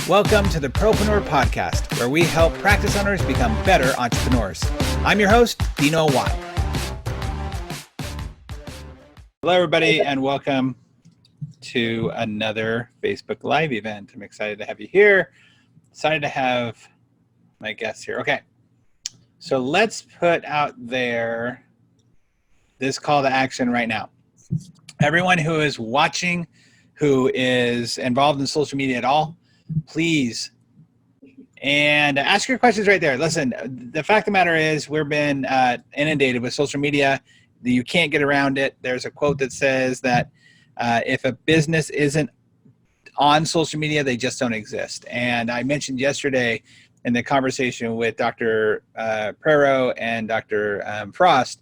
Welcome to the Propreneur Podcast, where we help practice owners become better entrepreneurs. I'm your host, Dino Watt. Hello, everybody, and welcome to another Facebook Live event. I'm excited to have you here. Excited to have my guests here. Okay, so let's put out there this call to action right now. Everyone who is watching, who is involved in social media at all, please, and ask your questions right there. Listen, the fact of the matter is we've been inundated with social media. You can't get around it. There's a quote that says that if a business isn't on social media, they just don't exist. And I mentioned yesterday in the conversation with Dr. Prero and Dr. Frost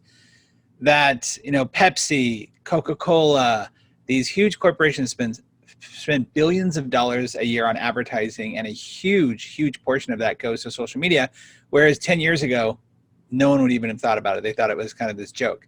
that, you know, Pepsi, Coca-Cola, these huge corporations spend billions of dollars a year on advertising, and a huge portion of that goes to social media, whereas 10 years ago, no one would even have thought about it. They thought it was kind of this joke.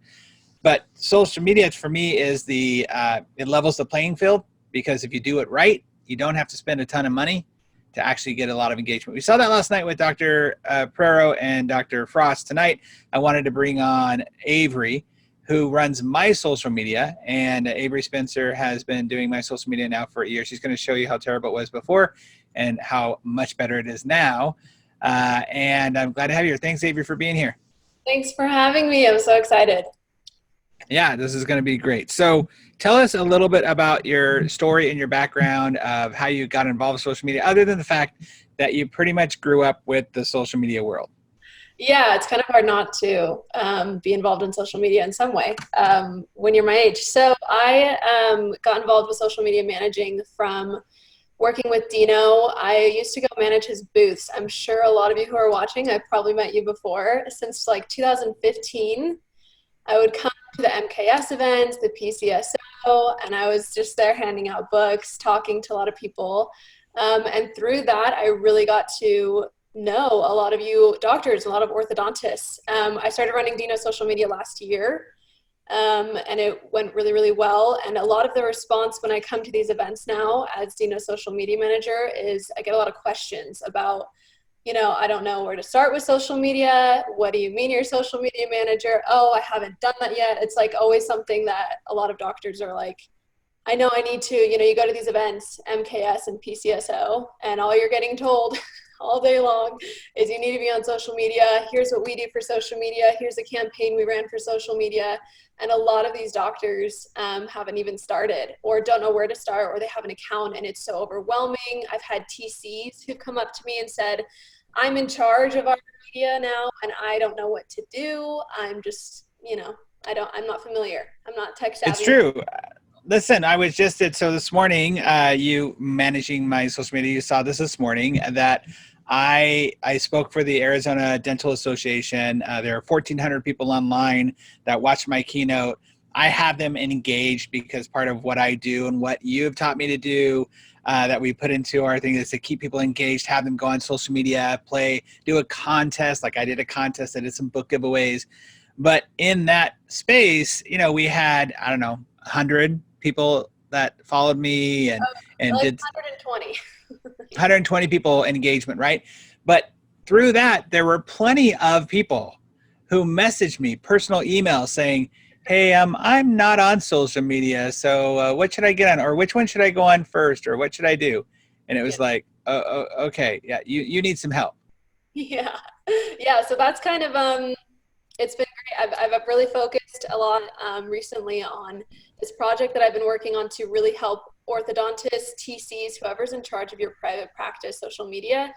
But social media, for me, is it levels the playing field, because if you do it right, you don't have to spend a ton of money to actually get a lot of engagement. We saw that last night with Dr. Prero and Dr. Frost. Tonight, I wanted to bring on Avery, who runs my social media, and Avery Spencer has been doing my social media now for a year. She's going to show you how terrible it was before and how much better it is now. And I'm glad to have you here. Thanks, Avery, for being here. Thanks for having me. I'm so excited. Yeah, this is going to be great. So tell us a little bit about your story and your background of how you got involved with social media, other than the fact that you pretty much grew up with the social media world. Yeah, it's kind of hard not to be involved in social media in some way when you're my age. So I got involved with social media managing from working with Dino. I used to go manage his booths. I'm sure a lot of you who are watching, I've probably met you before. Since like 2015, I would come to the MKS events, the PCSO, and I was just there handing out books, talking to a lot of people. And through that, I really got to know a lot of you doctors, a lot of orthodontists. I started running Dino social media last year, and it went really well. And a lot of the response when I come to these events now as Dino social media manager is I get a lot of questions about, you know, I don't know where to start with social media. What do you mean you're social media manager? Oh, I haven't done that yet. It's like always something that a lot of doctors are like, I know I need to, you know, you go to these events, MKS and PCSO, and all you're getting told all day long is you need to be on social media. Here's what we do for social media. Here's a campaign we ran for social media. And a lot of these doctors haven't even started or don't know where to start, or they have an account and it's so overwhelming. I've had TCs who've come up to me and said, I'm in charge of our media now and I don't know what to do. I'm just, you know, I'm not familiar. I'm not tech savvy. It's true. Listen, I was just so this morning, you managing my social media, you saw this morning, that I spoke for the Arizona Dental Association. There are 1,400 people online that watched my keynote. I have them engaged because part of what I do and what you have taught me to do that we put into our thing is to keep people engaged, have them go on social media, do a contest. Like I did a contest, I did some book giveaways. But in that space, you know, we had, I don't know, 100 people that followed me and like did 120 people engagement, right? But through that, there were plenty of people who messaged me personal emails saying, hey, I'm not on social media, so what should I get on? Or which one should I go on first? Or what should I do? And it was like, okay, yeah, you need some help. Yeah. So that's kind of, it's been great. I've really focused a lot recently on this project that I've been working on to really help orthodontists, TCs, whoever's in charge of your private practice social media,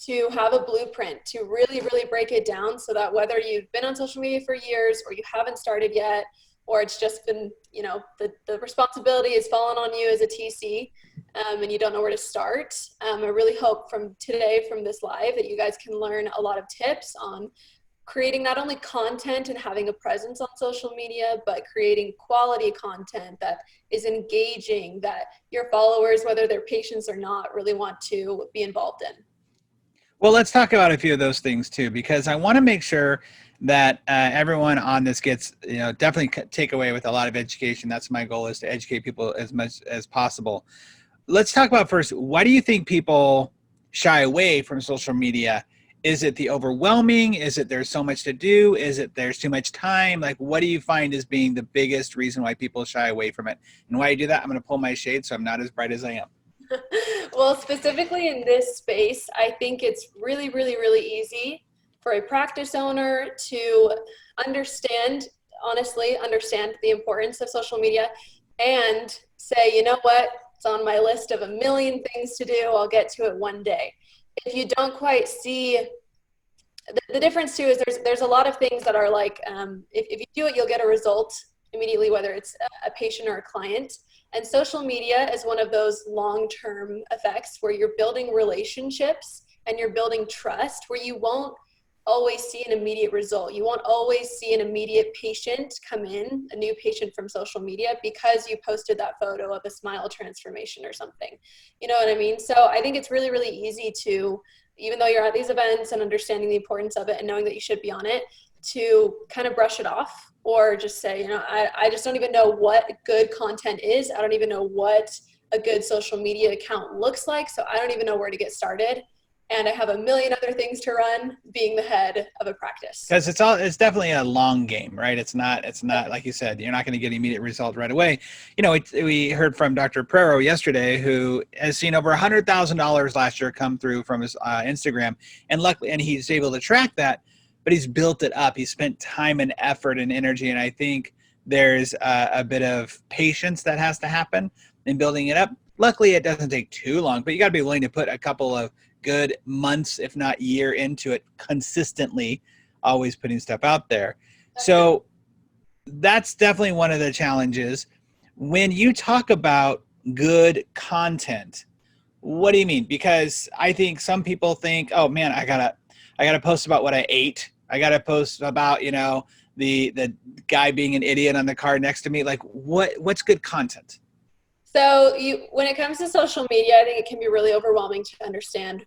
to have a blueprint to really break it down so that whether you've been on social media for years or you haven't started yet, or it's just been, you know, the responsibility is fallen on you as a TC and you don't know where to start. I really hope from this live that you guys can learn a lot of tips on creating not only content and having a presence on social media, but creating quality content that is engaging, that your followers, whether they're patients or not, really want to be involved in. Well, let's talk about a few of those things too, because I want to make sure that everyone on this gets, you know, definitely take away with a lot of education. That's my goal, is to educate people as much as possible. Let's talk about first, why do you think people shy away from social media? Is it the overwhelming? Is it there's so much to do? Is it there's too much time? Like, what do you find as being the biggest reason why people shy away from it? And why I do that, I'm going to pull my shade so I'm not as bright as I am. Well, specifically in this space, I think it's really, really, really easy for a practice owner to honestly understand the importance of social media and say, you know what, it's on my list of a million things to do. I'll get to it one day. If you don't quite see the difference too is there's a lot of things that are like, if you do it, you'll get a result immediately, whether it's a patient or a client. And social media is one of those long-term effects where you're building relationships and you're building trust, where you won't always see an immediate result. You won't always see an immediate patient come in, a new patient from social media, because you posted that photo of a smile transformation or something. You know what I mean? So I think it's really, really easy to, even though you're at these events and understanding the importance of it and knowing that you should be on it, to kind of brush it off or just say, you know, I just don't even know what good content is. I don't even know what a good social media account looks like. So I don't even know where to get started. And I have a million other things to run, being the head of a practice. Because it's definitely a long game, right? It's not like you said, you're not going to get immediate result right away. You know, we heard from Dr. Prero yesterday, who has seen over $100,000 last year come through from his Instagram, and luckily, and he's able to track that, but he's built it up. He spent time and effort and energy, and I think there's a bit of patience that has to happen in building it up. Luckily, it doesn't take too long, but you got to be willing to put a couple of good months, if not year, into it consistently, always putting stuff out there. So that's definitely one of the challenges. When you talk about good content, what do you mean? Because I think some people think, oh man, I gotta post about what I ate. I gotta post about, you know, the guy being an idiot on the car next to me. Like, what's good content? So when it comes to social media, I think it can be really overwhelming to understand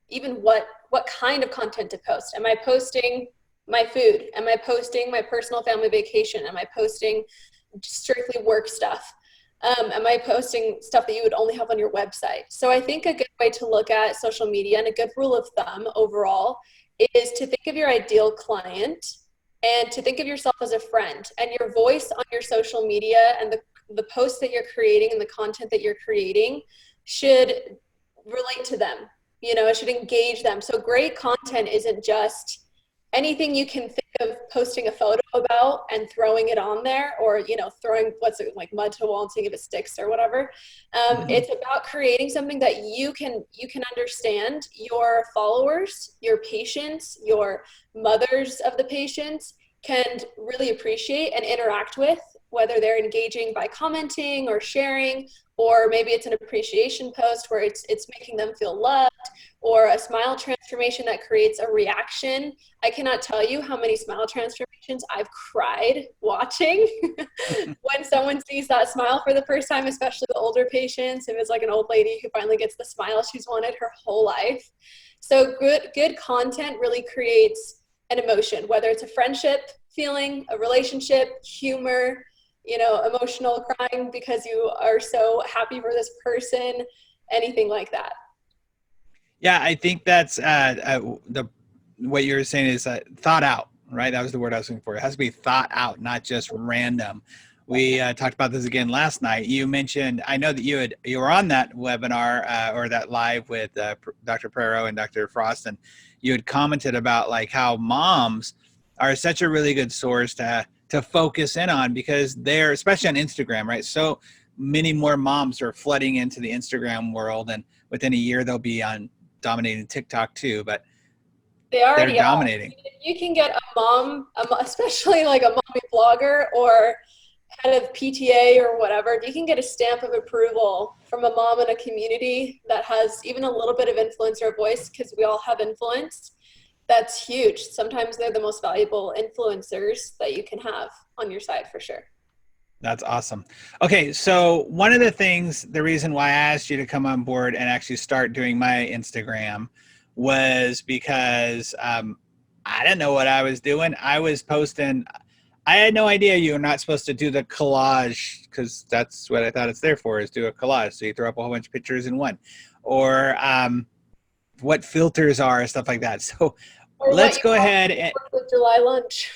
even what kind of content to post. Am I posting my food? Am I posting my personal family vacation? Am I posting strictly work stuff? Am I posting stuff that you would only have on your website? So I think a good way to look at social media, and a good rule of thumb overall, is to think of your ideal client and to think of yourself as a friend, and your voice on your social media and the posts that you're creating and the content that you're creating should relate to them. You know, it should engage them. So great content isn't just anything you can think of posting a photo about and throwing it on there, or, you know, throwing like mud to the wall and seeing if it sticks or whatever. It's about creating something that you can understand your followers, your patients, your mothers of the patients can really appreciate and interact with, whether they're engaging by commenting or sharing, or maybe it's an appreciation post where it's making them feel loved, or a smile transformation that creates a reaction. I cannot tell you how many smile transformations I've cried watching when someone sees that smile for the first time, especially the older patients. If it's like an old lady who finally gets the smile she's wanted her whole life. So good content really creates an emotion, whether it's a friendship feeling, a relationship, humor, you know, emotional crying because you are so happy for this person, anything like that. Yeah, I think that's what you're saying is thought out, right? That was the word I was looking for. It has to be thought out, not just random. We talked about this again last night. You mentioned, I know that you were on that webinar or that live with Dr. Prero and Dr. Frost, and you had commented about like how moms are such a really good source to focus in on, because they're, especially on Instagram, right? So many more moms are flooding into the Instagram world, and within a year they'll be on dominating TikTok too, but they're dominating. You can get a mom, especially like a mommy blogger or head of PTA or whatever, if you can get a stamp of approval from a mom in a community that has even a little bit of influence or voice, because we all have influence, that's huge. Sometimes they're the most valuable influencers that you can have on your side, for sure. That's awesome. Okay, so one of the things, the reason why I asked you to come on board and actually start doing my Instagram was because I didn't know what I was doing. I was posting, I had no idea you were not supposed to do the collage, because that's what I thought it's there for, is do a collage. So you throw up a whole bunch of pictures in one. Or what filters are, stuff like that. So Or let's what go you ahead and, with July lunch.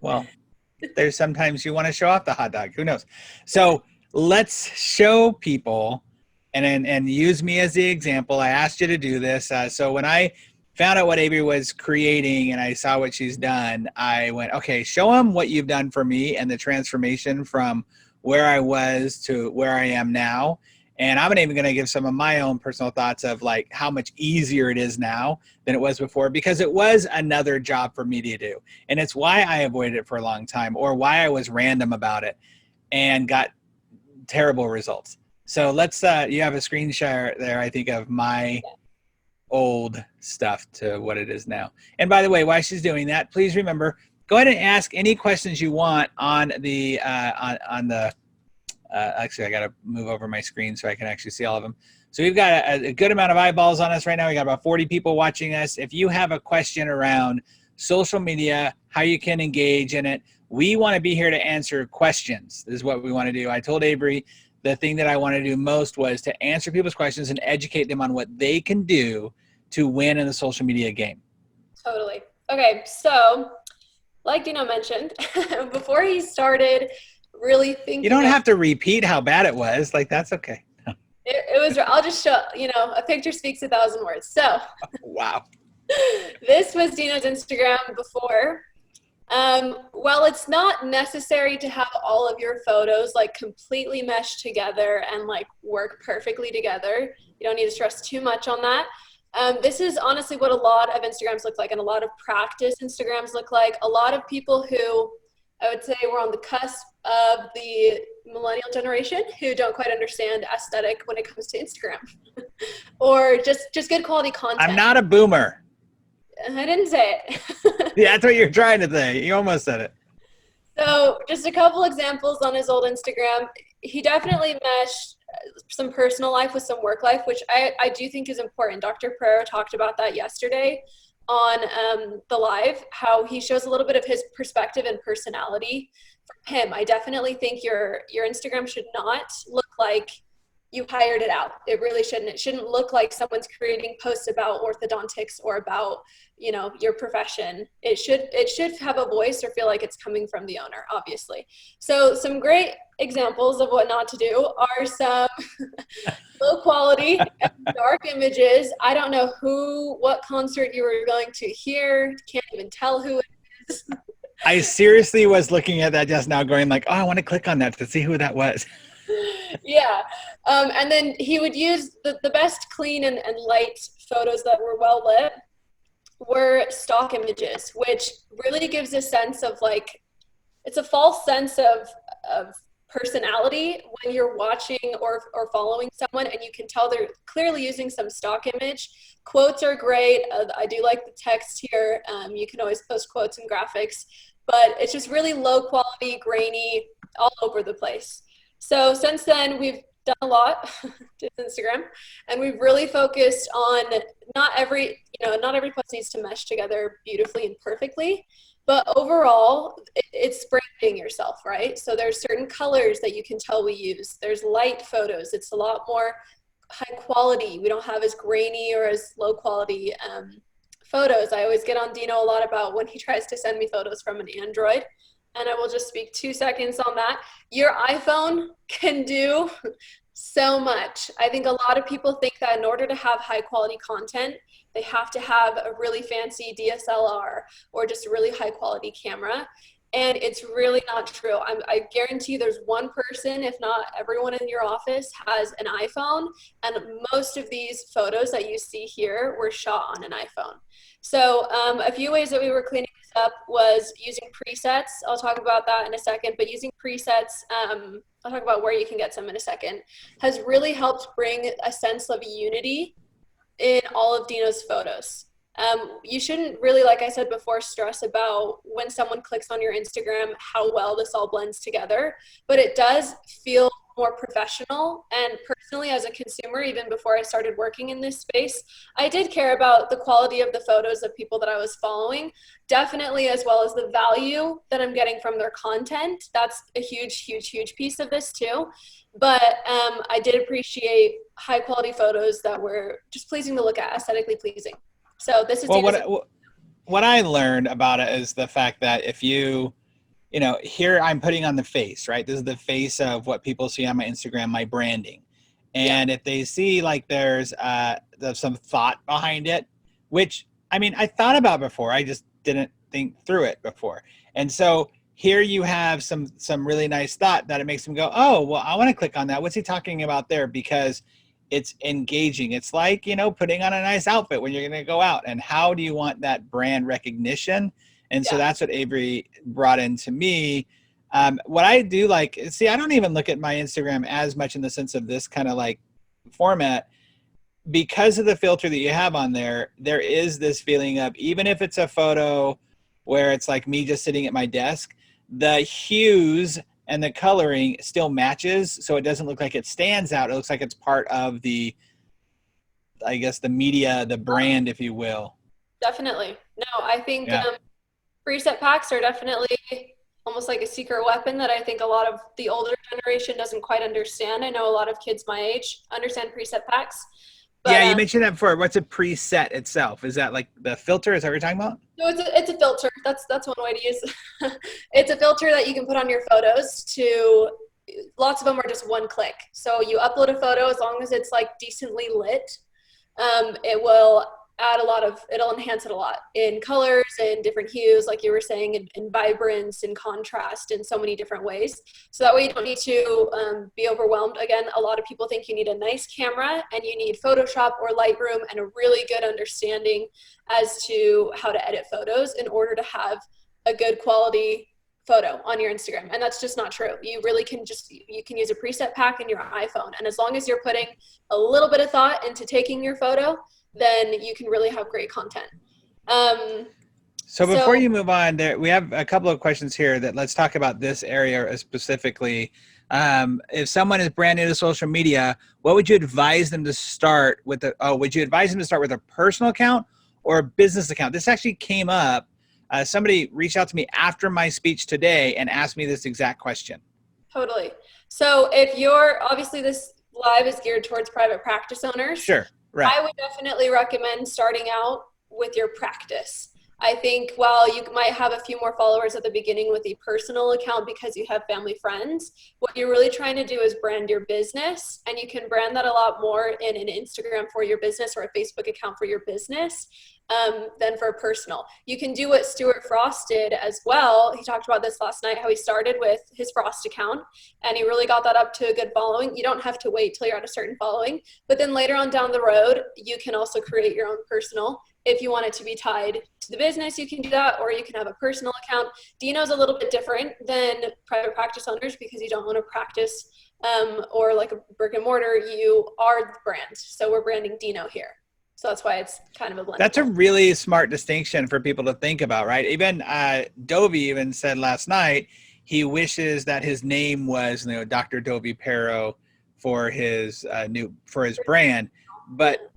well, there's sometimes you want to show off the hot dog. Who knows? So let's show people and use me as the example. I asked you to do this. So when I found out what Avery was creating and I saw what she's done, I went, okay, show them what you've done for me and the transformation from where I was to where I am now. And I'm even going to give some of my own personal thoughts of like how much easier it is now than it was before, because it was another job for me to do. And it's why I avoided it for a long time, or why I was random about it and got terrible results. So let's, you have a screen share there, I think, of my old stuff to what it is now. And by the way, while she's doing that, please remember, go ahead and ask any questions you want on the, actually, I got to move over my screen so I can actually see all of them. So we've got a good amount of eyeballs on us right now. We got about 40 people watching us. If you have a question around social media, how you can engage in it, we want to be here to answer questions. This is what we want to do. I told Avery the thing that I want to do most was to answer people's questions and educate them on what they can do to win in the social media game. Totally. Okay, so like Dino mentioned, before he started really thinking. You don't have to repeat how bad it was. Like, that's okay. It was, I'll just show, a picture speaks 1,000 words. So. Wow. This was Dino's Instagram before. Well, it's not necessary to have all of your photos like completely meshed together and like work perfectly together. You don't need to stress too much on that. This is honestly what a lot of Instagrams look like, and a lot of practice Instagrams look like. A lot of people who I would say we're on the cusp of the millennial generation who don't quite understand aesthetic when it comes to Instagram or just good quality content. I'm not a boomer. I didn't say it. Yeah, that's what you're trying to say. You almost said it. So just a couple examples on his old Instagram. He definitely meshed some personal life with some work life, which I do think is important. Dr. Pereira talked about that yesterday on the live, how he shows a little bit of his perspective and personality. For him, I definitely think your Instagram should not look like you hired it out. It really shouldn't. It shouldn't look like someone's creating posts about orthodontics or about, your profession. It should have a voice or feel like it's coming from the owner, obviously. So some great examples of what not to do are some low quality and dark images. I don't know what concert you were going to hear. Can't even tell who it is. I seriously was looking at that just now going like, oh, I want to click on that to see who that was. Yeah. And then he would use the best clean and light photos that were well lit were stock images, which really gives a sense of like, it's a false sense of personality when you're watching or following someone and you can tell they're clearly using some stock image. Quotes are great. I do like the text here. You can always post quotes and graphics, but it's just really low quality, grainy, all over the place. So since then, we've done a lot to Instagram, and we've really focused on not every post needs to mesh together beautifully and perfectly, but overall, it's branding yourself, right? So there's certain colors that you can tell we use. There's light photos. It's a lot more high quality. We don't have as grainy or as low quality photos. I always get on Dino a lot about when he tries to send me photos from an Android. And I will just speak 2 seconds on that. Your iPhone can do so much. I think a lot of people think that in order to have high quality content, they have to have a really fancy DSLR or just a really high quality camera. And it's really not true. I guarantee there's one person, if not everyone in your office, has an iPhone. And most of these photos that you see here were shot on an iPhone. So a few ways that we were cleaning this up was using presets. I'll talk about that in a second, but using presets, I'll talk about where you can get some in a second, has really helped bring a sense of unity in all of Dino's photos. You shouldn't really, like I said before, stress about when someone clicks on your Instagram, how well this all blends together, but it does feel more professional. And personally, as a consumer, even before I started working in this space, I did care about the quality of the photos of people that I was following, definitely, as well as the value that I'm getting from their content. That's a huge, huge, huge piece of this too. But I did appreciate high quality photos that were just pleasing to look at, aesthetically pleasing. So this is what I learned about it is the fact that if you here I'm putting on the face, right? This is the face of what people see on my Instagram, my branding. And if they see like there's some thought behind it, which I mean, I thought about before, I just didn't think through it before. And so here you have some really nice thought that it makes them go, oh, well, I want to click on that. What's he talking about there? Because it's engaging. It's like, putting on a nice outfit when you're going to go out. And how do you want that brand recognition? And so that's what Avery brought into me. What I do like, see, I don't even look at my Instagram as much in the sense of this kind of like format. Because of the filter that you have on there, there is this feeling of, even if it's a photo where it's like me just sitting at my desk, the hues and the coloring still matches. So it doesn't look like it stands out. It looks like it's part of the, I guess, the media, the brand, if you will. Definitely. No, I think preset packs are definitely almost like a secret weapon that I think a lot of the older generation doesn't quite understand. I know a lot of kids my age understand preset packs. But, you mentioned that before. What's a preset itself? Is that like the filter? Is that what you're talking about? No, it's a filter. That's one way to use. It's a filter that you can put on your photos. Lots of them are just one click. So you upload a photo, as long as it's like decently lit, it will it'll enhance it a lot in colors and different hues, like you were saying, in vibrance and contrast in so many different ways. So that way you don't need to be overwhelmed. Again, a lot of people think you need a nice camera and you need Photoshop or Lightroom and a really good understanding as to how to edit photos in order to have a good quality photo on your Instagram. And that's just not true. You really can you can use a preset pack in your iPhone. And as long as you're putting a little bit of thought into taking your photo, then you can really have great content. So before you move on, we have a couple of questions here that let's talk about this area specifically. If someone is brand new to social media, what would you advise them to start with? Would you advise them to start with a personal account or a business account? This actually came up. Somebody reached out to me after my speech today and asked me this exact question. Totally. So obviously this live is geared towards private practice owners. Sure. Right. I would definitely recommend starting out with your practice. I think while you might have a few more followers at the beginning with a personal account because you have family friends, what you're really trying to do is brand your business, and you can brand that a lot more in an Instagram for your business or a Facebook account for your business than for personal. You can do what Stuart Frost did as well. He talked about this last night, how he started with his Frost account and he really got that up to a good following. You don't have to wait till you're at a certain following, but then later on down the road, you can also create your own personal. If you want it to be tied to the business, you can do that, or you can have a personal account. Dino's a little bit different than private practice owners because you don't want to practice or like a brick and mortar. You are the brand. So we're branding Dino here. So that's why it's kind of a blend. That's a really smart distinction for people to think about, right? Even Dovey even said last night, he wishes that his name was, Dr. Dovey Pero for his brand, but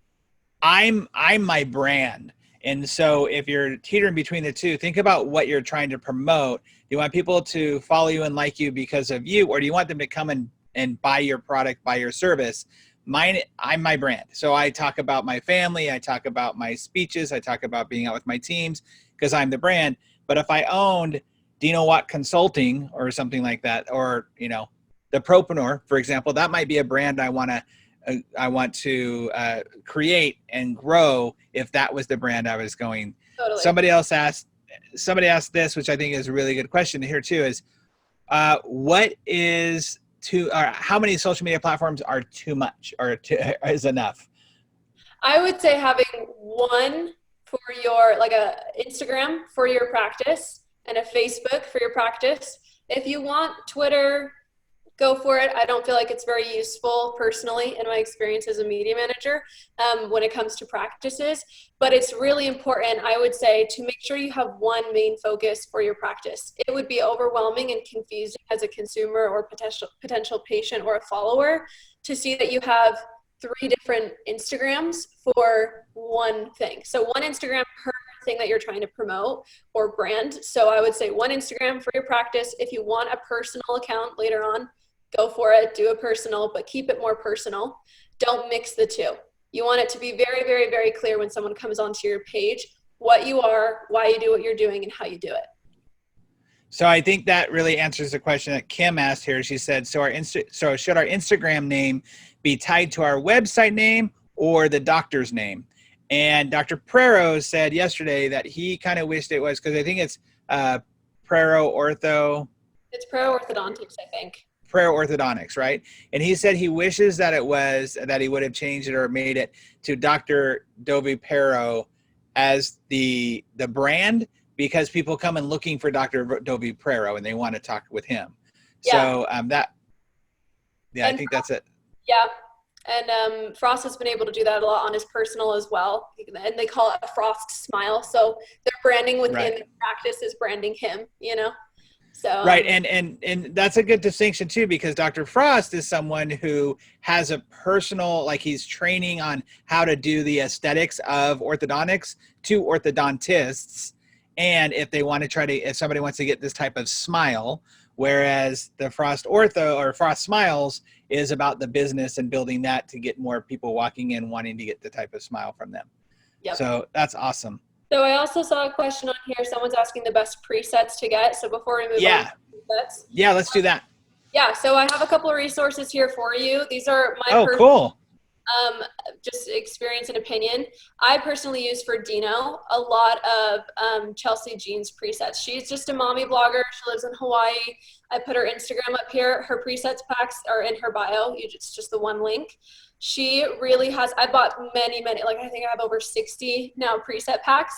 I'm my brand. And so if you're teetering between the two, think about what you're trying to promote. Do you want people to follow you and like you because of you, or do you want them to come and buy your product, buy your service? I'm my brand. So I talk about my family. I talk about my speeches. I talk about being out with my teams because I'm the brand. But if I owned Dino Watt Consulting or something like that, or, the Propreneur, for example, that might be a brand I want to create and grow if that was the brand I was going. Totally. Somebody asked this, which I think is a really good question here too, is how many social media platforms are too much or is enough? I would say having one for your, like a Instagram for your practice and a Facebook for your practice. If you want Twitter, go for it. I don't feel like it's very useful personally in my experience as a media manager when it comes to practices, but it's really important, I would say, to make sure you have one main focus for your practice. It would be overwhelming and confusing as a consumer or potential patient or a follower to see that you have 3 different Instagrams for one thing. So one Instagram per thing that you're trying to promote or brand. So I would say one Instagram for your practice. If you want a personal account later on, go for it, do a personal, but keep it more personal. Don't mix the two. You want it to be very, very, very clear when someone comes onto your page, what you are, why you do what you're doing, and how you do it. So I think that really answers the question that Kim asked here. She said, so should our Instagram name be tied to our website name or the doctor's name? And Dr. Prero said yesterday that he kind of wished it was, because I think it's Prero Ortho. It's Prero Orthodontics, I think. Prero Orthodontics, right? And he said he wishes that it was, that he would have changed it or made it to Dr. Dovey Prero as the brand, because people come in looking for Dr. Dovey Prero and they want to talk with him. Yeah. So I think that's it. Yeah. And Frost has been able to do that a lot on his personal as well. And they call it a Frost smile. So their branding within the practice is branding him, you know? So right. And that's a good distinction too, because Dr. Frost is someone who has a personal, like he's training on how to do the aesthetics of orthodontics to orthodontists. And if they want to if somebody wants to get this type of smile, whereas the Frost Ortho or Frost Smiles is about the business and building that to get more people walking in wanting to get the type of smile from them. Yep. So that's awesome. So I also saw a question on here. Someone's asking the best presets to get. So before we move on to presets. Yeah, let's do that. Yeah, so I have a couple of resources here for you. These are my cool. Just experience and opinion. I personally use for Dino a lot of Chelsea Jean's presets. She's just a mommy blogger. She lives in Hawaii. I put her Instagram up here. Her presets packs are in her bio. It's just the one link. She really has, I bought many, like I think I have over 60 now preset packs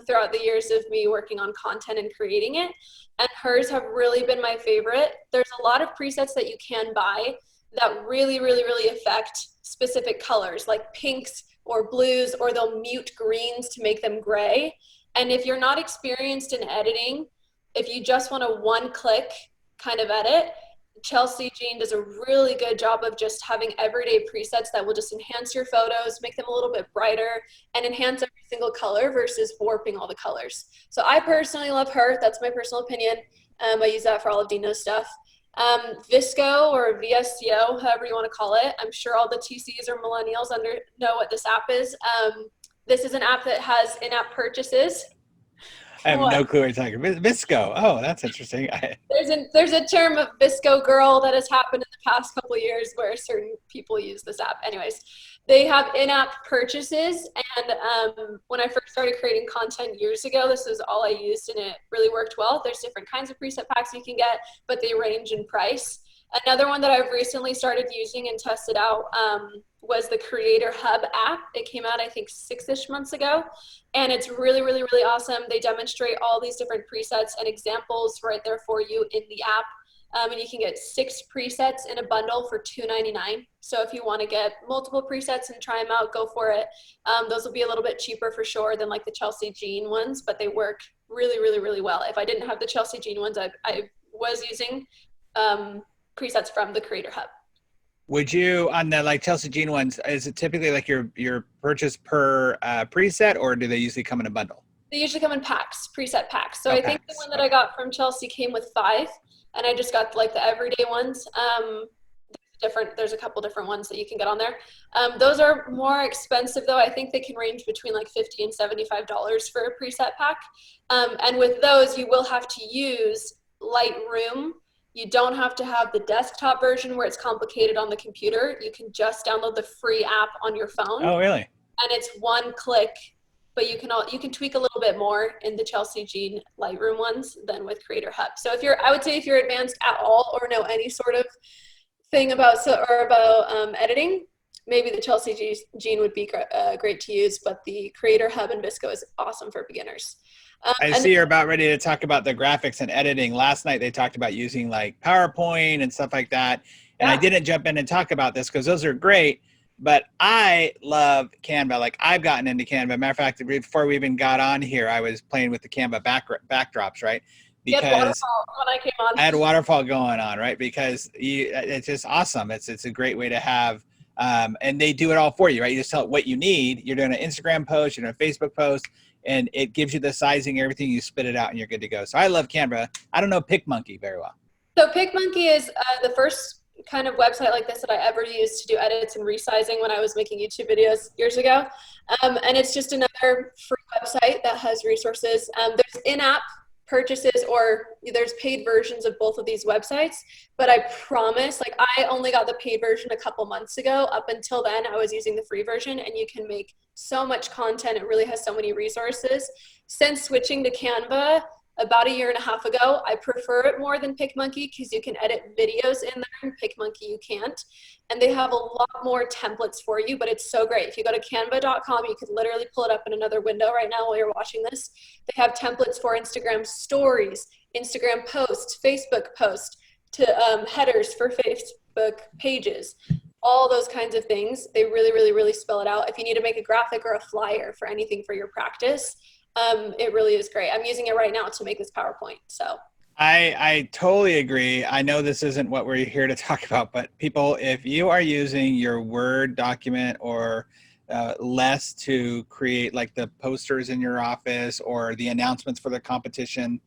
throughout the years of me working on content and creating it. And hers have really been my favorite. There's a lot of presets that you can buy that really, really, really affect specific colors like pinks or blues, or they'll mute greens to make them gray. And if you're not experienced in editing, if you just want a one-click kind of edit, Chelsea Jean does a really good job of just having everyday presets that will just enhance your photos, make them a little bit brighter, and enhance every single color versus warping all the colors. So I personally love her. That's my personal opinion. I use that for all of Dino's stuff. VSCO or VSCO, however you want to call it. I'm sure all the TCs or millennials know what this app is. This is an app that has in-app purchases. I have no clue what you're talking about. VSCO. Oh, that's interesting. There's a term of VSCO girl that has happened in the past couple of years where certain people use this app. Anyways, they have in-app purchases. And when I first started creating content years ago, this is all I used and it really worked well. There's different kinds of preset packs you can get, but they range in price. Another one that I've recently started using and tested out was the Creator Hub app. It came out, I think, 6-ish months ago, and it's really, really, really awesome. They demonstrate all these different presets and examples right there for you in the app, and you can get 6 presets in a bundle for $2.99. So if you want to get multiple presets and try them out, go for it. Those will be a little bit cheaper for sure than like the Chelsea Jean ones, but they work really, really, really well. If I didn't have the Chelsea Jean ones, I was using presets from the Creator Hub. Would you, on the like Chelsea Jean ones, is it typically like your purchase per preset, or do they usually come in a bundle? They usually come in packs, preset packs. So I think the one that I got from Chelsea came with 5, and I just got like the everyday ones. There's a couple different ones that you can get on there. Those are more expensive though. I think they can range between like $50 and $75 for a preset pack. And with those, you will have to use Lightroom. You don't have to have the desktop version where it's complicated on the computer. You can just download the free app on your phone. Oh, really? And it's one click, but you can tweak a little bit more in the Chelsea Jean Lightroom ones than with Creator Hub. So I would say if you're advanced at all or know any sort of thing about editing, maybe the Chelsea Gene would be great to use, but the Creator Hub and VSCO is awesome for beginners. I see you're about ready to talk about the graphics and editing. Last night they talked about using like PowerPoint and stuff like that. And I didn't jump in and talk about this because those are great, but I love Canva. Like I've gotten into Canva. Matter of fact, before we even got on here, I was playing with the Canva backdrops, right? Because when I came on. I had waterfall going on, right? Because it's just awesome. It's a great way to have, and they do it all for you, right? You just tell it what you need. You're doing an Instagram post, you're doing a Facebook post, and it gives you the sizing, everything. You spit it out, and you're good to go. So I love Canva. I don't know PicMonkey very well. So PicMonkey is the first kind of website like this that I ever used to do edits and resizing when I was making YouTube videos years ago. And it's just another free website that has resources. There's in-app purchases, or there's paid versions of both of these websites, but I promise, like I only got the paid version a couple months ago. Up until then I was using the free version, and you can make so much content. It really has so many resources. Since switching to Canva about 1.5 years ago, I prefer it more than PicMonkey because you can edit videos in there, and PicMonkey you can't. And they have a lot more templates for you, but it's so great. If you go to canva.com, you could literally pull it up in another window right now while you're watching this. They have templates for Instagram stories, Instagram posts, Facebook posts, to headers for Facebook pages, all those kinds of things. They really, really, really spell it out. If you need to make a graphic or a flyer for anything for your practice, it really is great. I'm using it right now to make this PowerPoint. So I totally agree. I know this isn't what we're here to talk about, but people, if you are using your Word document or less to create like the posters in your office or the announcements for the competition,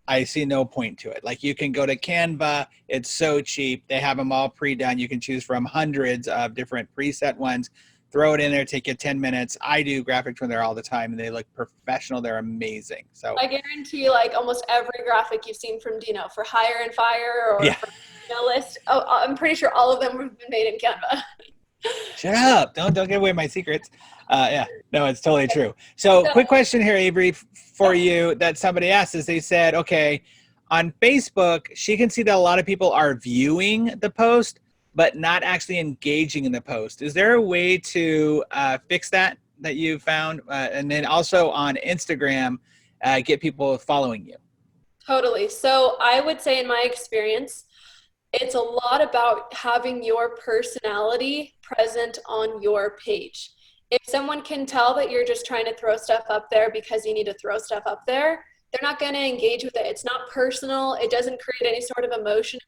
I see no point to it. Like you can go to Canva. It's so cheap. They have them all pre-done. You can choose from hundreds of different preset ones. Throw it in there, take you 10 minutes. I do graphics from there all the time, and they look professional. They're amazing. So I guarantee like almost every graphic you've seen from Dino for Hire and Fire or for Dino List, I'm pretty sure all of them have been made in Canva. Shut up. Don't give away my secrets. No, it's totally true. So quick question here, Avery, for you that somebody asked is they said, okay, on Facebook, she can see that a lot of people are viewing the post, but not actually engaging in the post. Is there a way to fix that you found? And then also on Instagram, get people following you? Totally. So I would say in my experience, it's a lot about having your personality present on your page. If someone can tell that you're just trying to throw stuff up there because you need to throw stuff up there, they're not going to engage with it. It's not personal. It doesn't create any sort of emotion.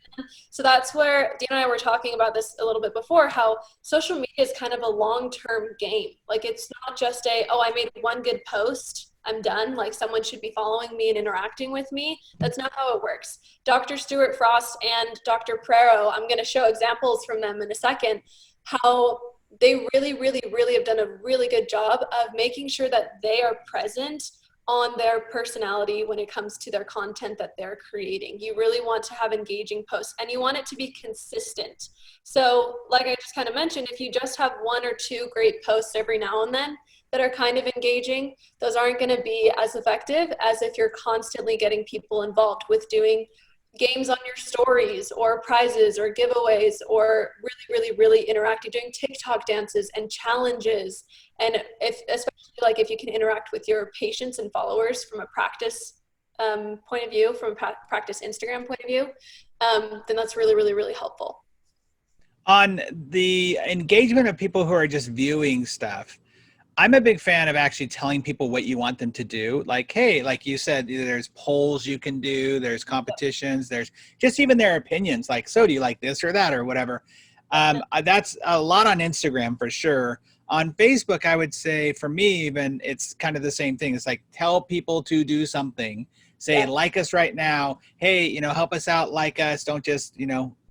So that's where Dina and I were talking about this a little bit before, how social media is kind of a long-term game. Like it's not just oh, I made one good post, I'm done. Like someone should be following me and interacting with me. That's not how it works. Dr. Stuart Frost and Dr. Prero, I'm going to show examples from them in a second, how they really, really, really have done a really good job of making sure that they are present on their personality when it comes to their content that they're creating. You really want to have engaging posts, and you want it to be consistent. So like I just kind of mentioned, if you just have 1 or 2 great posts every now and then that are kind of engaging, those aren't going to be as effective as if you're constantly getting people involved with doing games on your stories or prizes or giveaways, or really, really, really interactive, doing TikTok dances and challenges. And especially like if you can interact with your patients and followers from a practice point of view, from a practice Instagram point of view, then that's really, really, really helpful. On the engagement of people who are just viewing stuff, I'm a big fan of actually telling people what you want them to do. Like, hey, like you said, there's polls you can do, there's competitions, there's just even their opinions. Like, so do you like this or that or whatever? That's a lot on Instagram for sure. On Facebook, I would say for me, even it's kind of the same thing. It's like, tell people to do something. Say, like us right now. Hey, help us out, like us. Don't just,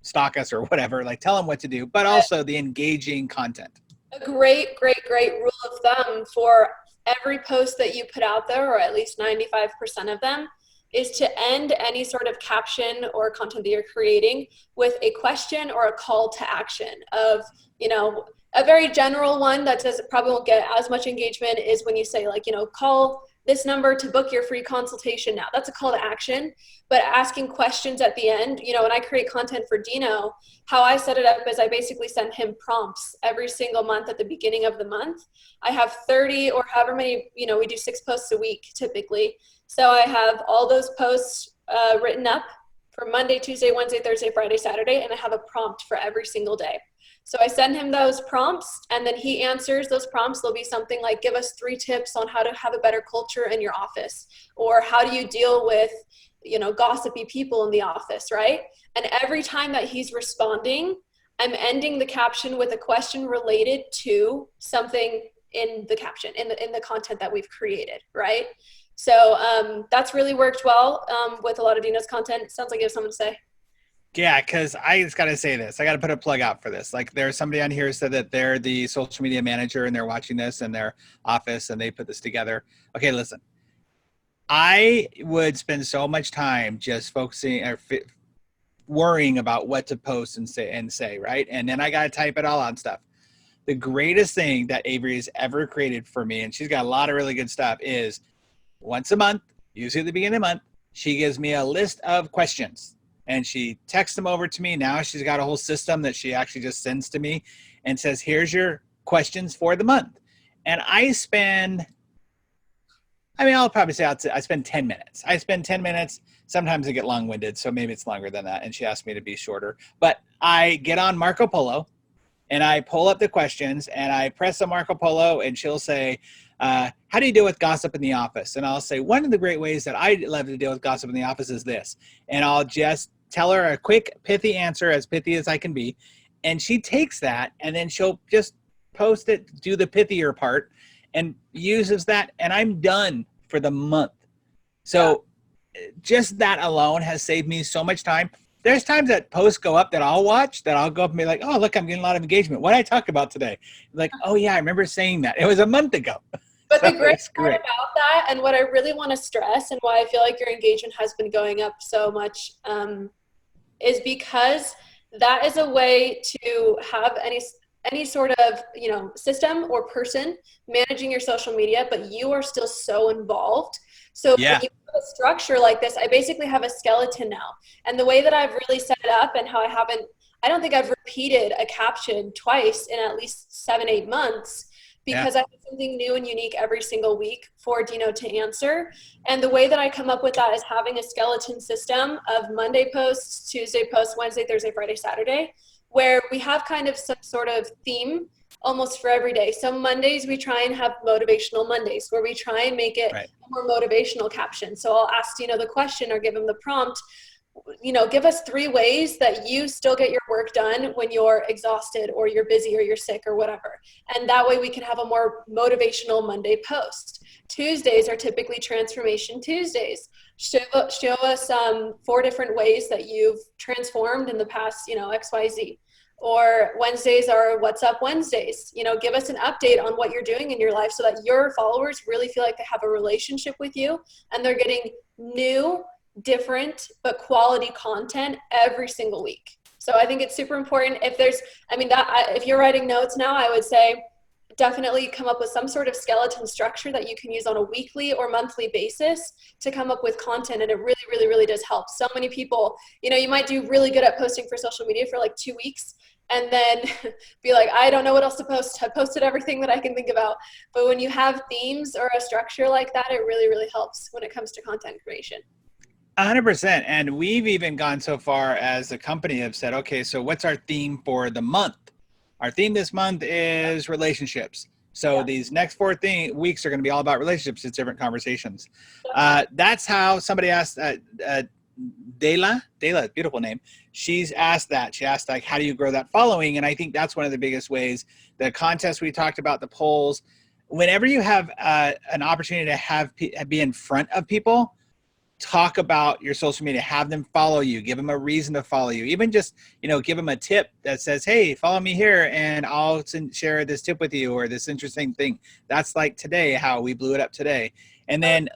stalk us or whatever. Like, tell them what to do, but also the engaging content. A great, great, great rule of thumb for every post that you put out there, or at least 95% of them, is to end any sort of caption or content that you're creating with a question or a call to action of, a very general one that says it probably won't get as much engagement is when you say like, call this number to book your free consultation now. That's a call to action. But asking questions at the end, you know, when I create content for Dino, how I set it up is I basically send him prompts every single month at the beginning of the month. I have 30 or however many, you know, we do 6 posts a week typically. So I have all those posts written up for Monday, Tuesday, Wednesday, Thursday, Friday, Saturday, and I have a prompt for every single day. So I send him those prompts and then he answers those prompts. There'll be something like, give us 3 tips on how to have a better culture in your office, or how do you deal with, you know, gossipy people in the office, right? And every time that he's responding, I'm ending the caption with a question related to something in the caption, in the content that we've created, right? So that's really worked well with a lot of Dino's content. Sounds like you have something to say. Yeah, because I just got to say this. I got to put a plug out for this. Like, there's somebody on here who said that they're the social media manager and they're watching this in their office and they put this together. Okay, listen. I would spend so much time just focusing or worrying about what to post and say, right? And then I got to type it all on stuff. The greatest thing that Avery has ever created for me, and she's got a lot of really good stuff, is once a month, usually at the beginning of the month, she gives me a list of questions and she texts them over to me. Now she's got a whole system that she actually just sends to me and says, here's your questions for the month. And I'll probably say I spend 10 minutes. I spend 10 minutes. Sometimes I get long-winded, so maybe it's longer than that. And she asked me to be shorter. But I get on Marco Polo and I pull up the questions and I press on Marco Polo and she'll say, how do you deal with gossip in the office? And I'll say, one of the great ways that I love to deal with gossip in the office is this. And I'll just tell her a quick, pithy answer, as pithy as I can be. And she takes that and then she'll just post it, do the pithier part, and uses that. And I'm done for the month. So just that alone has saved me so much time. There's times that posts go up that I'll watch, that I'll go up and be like, oh, look, I'm getting a lot of engagement. What did I talk about today? Like, oh, yeah, I remember saying that. It was a month ago. But the great part about that, and what I really want to stress, and why I feel like your engagement has been going up so much, is because that is a way to have any sort of, you know, system or person managing your social media, but you are still so involved. So when you have a structure like this, I basically have a skeleton now. And the way that I've really set it up and how I don't think I've repeated a caption twice in at least 7-8 months, because I have something new and unique every single week for Dino to answer. And the way that I come up with that is having a skeleton system of Monday posts, Tuesday posts, Wednesday, Thursday, Friday, Saturday, where we have kind of some sort of theme almost for every day. So Mondays, we try and have motivational Mondays, where we try and make it a more motivational caption. So I'll ask Dino the question or give him the prompt, you know, give us 3 ways that you still get your work done when you're exhausted or you're busy or you're sick or whatever. And that way we can have a more motivational Monday post. Tuesdays are typically Transformation Tuesdays. Show us 4 different ways that you've transformed in the past, you know, XYZ. Or Wednesdays are What's Up Wednesdays. You know, give us an update on what you're doing in your life so that your followers really feel like they have a relationship with you and they're getting new, different, but quality content every single week. So I think it's super important. If you're writing notes now, I would say definitely come up with some sort of skeleton structure that you can use on a weekly or monthly basis to come up with content. And it really, really, really does help. So many people, you know, you might do really good at posting for social media for like 2 weeks and then be like, I don't know what else to post. I posted everything that I can think about. But when you have themes or a structure like that, it really, really helps when it comes to content creation. 100%. And we've even gone so far as a company have said, okay, so what's our theme for the month? Our theme this month is relationships. So these next 4 weeks are going to be all about relationships. It's different conversations. That's how somebody asked, Dela, beautiful name. She's asked that. She asked, like, how do you grow that following? And I think that's one of the biggest ways. The contest we talked about, the polls, whenever you have an opportunity to be in front of people, talk about your social media, have them follow you, give them a reason to follow you, even just, you know, give them a tip that says, hey, follow me here and I'll share this tip with you or this interesting thing. That's like today, how we blew it up today. And then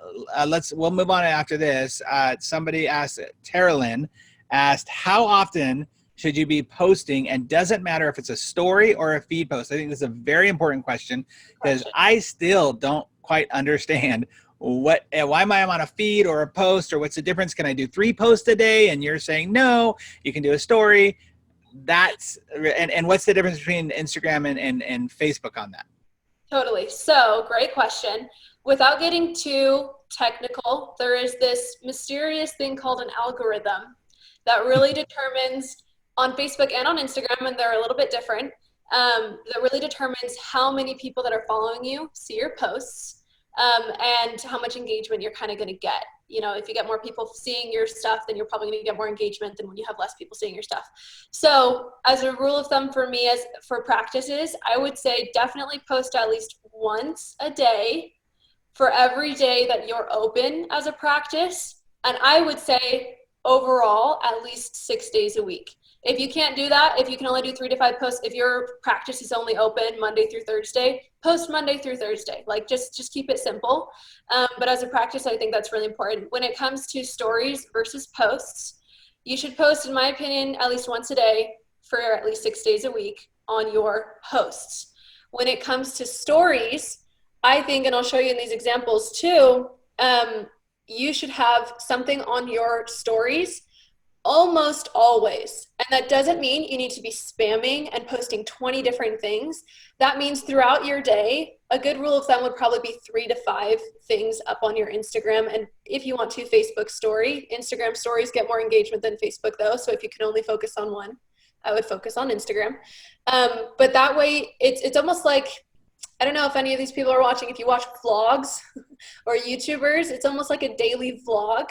we'll move on after this. Somebody asked, Terralyn asked, how often should you be posting? And doesn't matter if it's a story or a feed post. I think this is a very important question because I still don't quite understand why am I on a feed or a post, or what's the difference? Can I do 3 posts a day? And you're saying, no, you can do a story. And what's the difference between Instagram and Facebook on that? Totally. So great question. Without getting too technical, there is this mysterious thing called an algorithm that really determines on Facebook and on Instagram, and they're a little bit different, that really determines how many people that are following you see your posts, and how much engagement you're kind of going to get. You know, if you get more people seeing your stuff, then you're probably going to get more engagement than when you have less people seeing your stuff. So as a rule of thumb for me, as for practices, I would say definitely post at least once a day for every day that you're open as a practice. And I would say overall, at least 6 days a week. If you can't do that, if you can only do 3 to 5 posts, if your practice is only open Monday through Thursday, post Monday through Thursday. Like just keep it simple. But as a practice, I think that's really important. When it comes to stories versus posts, you should post, in my opinion, at least once a day for at least 6 days a week on your posts. When it comes to stories, I think, and I'll show you in these examples too, you should have something on your stories almost always. And that doesn't mean you need to be spamming and posting 20 different things. That means throughout your day, a good rule of thumb would probably be 3 to 5 things up on your Instagram. And if you want to, Facebook story. Instagram stories get more engagement than Facebook though. So if you can only focus on one, I would focus on Instagram. But that way it's almost like, I don't know if any of these people are watching, if you watch vlogs or YouTubers, it's almost like a daily vlog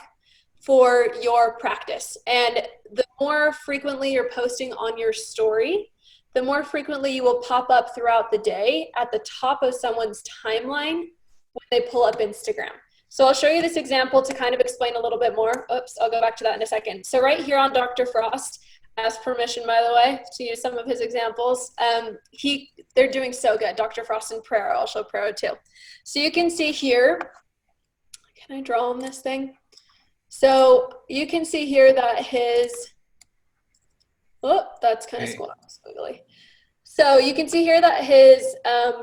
for your practice. And the more frequently you're posting on your story, the more frequently you will pop up throughout the day at the top of someone's timeline when they pull up Instagram. So I'll show you this example to kind of explain a little bit more. Oops, I'll go back to that in a second. So right here on Dr. Frost, asked permission, by the way, to use some of his examples. They're doing so good. Dr. Frost and Prero, I'll show Prero too. So you can see here, can I draw on this thing? So you can see here that that's kind of squiggly. So you can see here that his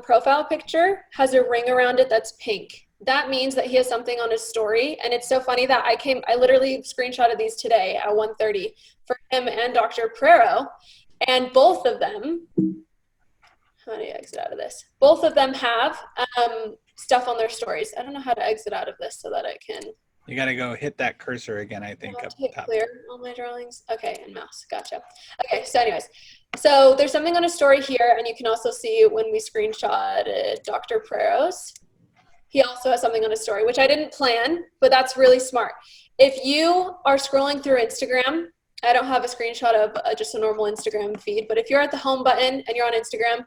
profile picture has a ring around it that's pink. That means that he has something on his story. And it's so funny that I literally screenshotted these today at 1:30 for him and Dr. Prero. And both of them, how do you exit out of this? Both of them have stuff on their stories. I don't know how to exit out of this so that I can. You got to go hit that cursor again, I think. Up hit top. Clear all my drawings. Okay, and mouse. Gotcha. Okay, so anyways, so there's something on a story here, and you can also see when we screenshot Dr. Prero's. He also has something on his story, which I didn't plan, but that's really smart. If you are scrolling through Instagram, I don't have a screenshot of just a normal Instagram feed, but if you're at the home button and you're on Instagram,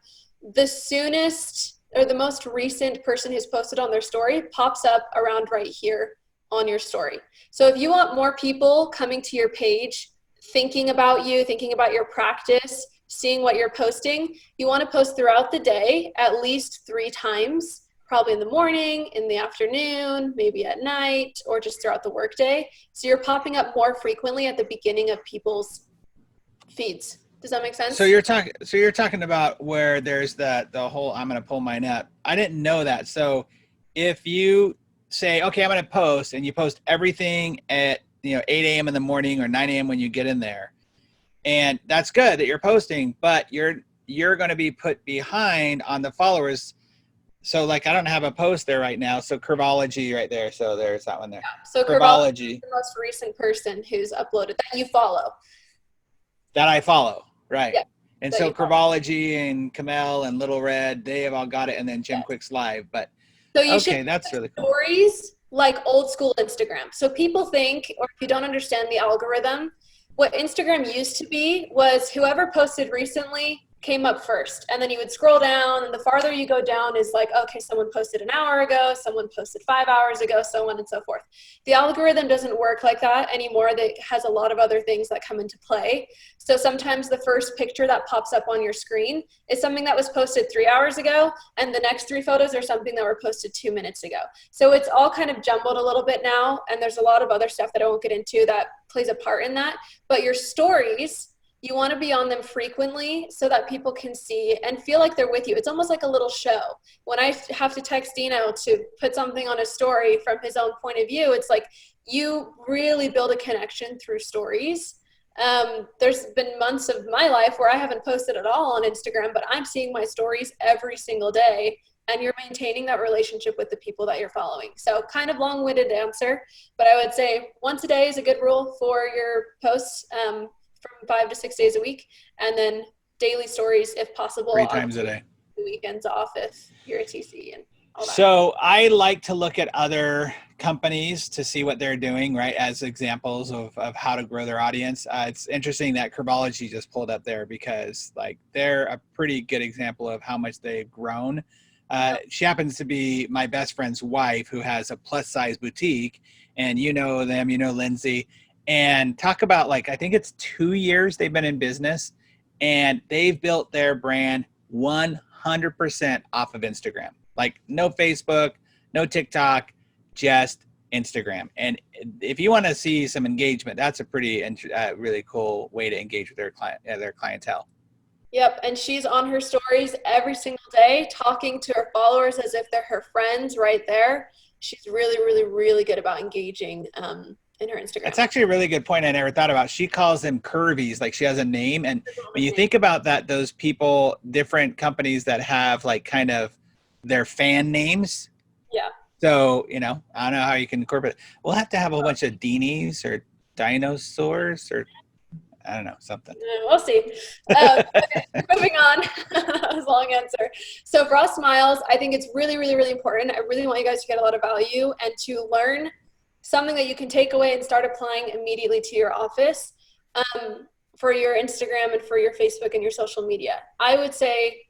the soonest or the most recent person who's posted on their story pops up around right here on your story. So if you want more people coming to your page, thinking about you, thinking about your practice, seeing what you're posting, you want to post throughout the day at least 3 times. Probably in the morning, in the afternoon, maybe at night, or just throughout the workday. So you're popping up more frequently at the beginning of people's feeds. Does that make sense? So you're talking about where there's the whole I'm going to pull mine up. I didn't know that. So if you say, okay, I'm going to post, and you post everything at 8 a.m. in the morning or 9 a.m. when you get in there, and that's good that you're posting, but you're going to be put behind on the followers. So like I don't have a post there right now. So Curveology right there. So there's that one there. Yeah. So Curveology is the most recent person who's uploaded that you follow. That I follow, right? Yeah, and so Curveology and Kamel and Little Red, they have all got it, and then Jim Quick's live. But so you should that's really cool. Stories like old school Instagram. So people think, or if you don't understand the algorithm, what Instagram used to be was whoever posted recently came up first, and then you would scroll down, and the farther you go down is like, okay, someone posted an hour ago, someone posted 5 hours ago, so on and so forth. The algorithm doesn't work like that anymore. That has a lot of other things that come into play. So sometimes the first picture that pops up on your screen is something that was posted 3 hours ago, and the next 3 photos are something that were posted 2 minutes ago. So it's all kind of jumbled a little bit now, and there's a lot of other stuff that I won't get into that plays a part in that. But your stories You want to be on them frequently so that people can see and feel like they're with you. It's almost like a little show. When I have to text Dino to put something on a story from his own point of view, it's like you really build a connection through stories. There's been months of my life where I haven't posted at all on Instagram, but I'm seeing my stories every single day, and you're maintaining that relationship with the people that you're following. So kind of long-winded answer, but I would say once a day is a good rule for your posts, from 5 to 6 days a week, and then daily stories if possible. 3 times a day. The weekends off if you're a TC and all that. So I like to look at other companies to see what they're doing, right, as examples of how to grow their audience. It's interesting that Curbology just pulled up there because like they're a pretty good example of how much they've grown. She happens to be my best friend's wife who has a plus size boutique, and you know them, you know Lindsay, and talk about like, I think it's 2 years they've been in business, and they've built their brand 100% off of Instagram. Like no Facebook, no TikTok, just Instagram. And if you want to see some engagement, that's a pretty really cool way to engage with their clientele. Yep, and she's on her stories every single day, talking to her followers as if they're her friends right there. She's really, really, really good about engaging in her Instagram. That's actually a really good point I never thought about. She calls them curvies, like she has a name. And when you think about that, those people, different companies that have like kind of their fan names. Yeah. So, you know, I don't know how you can incorporate it. We'll have to have a bunch of DINO'S or DINO'S or I don't know, something. We'll see. Okay, moving on. That was a long answer. So for us Smiles, I think it's really, really, really important. I really want you guys to get a lot of value and to learn something that you can take away and start applying immediately to your office, for your Instagram and for your Facebook and your social media. I would say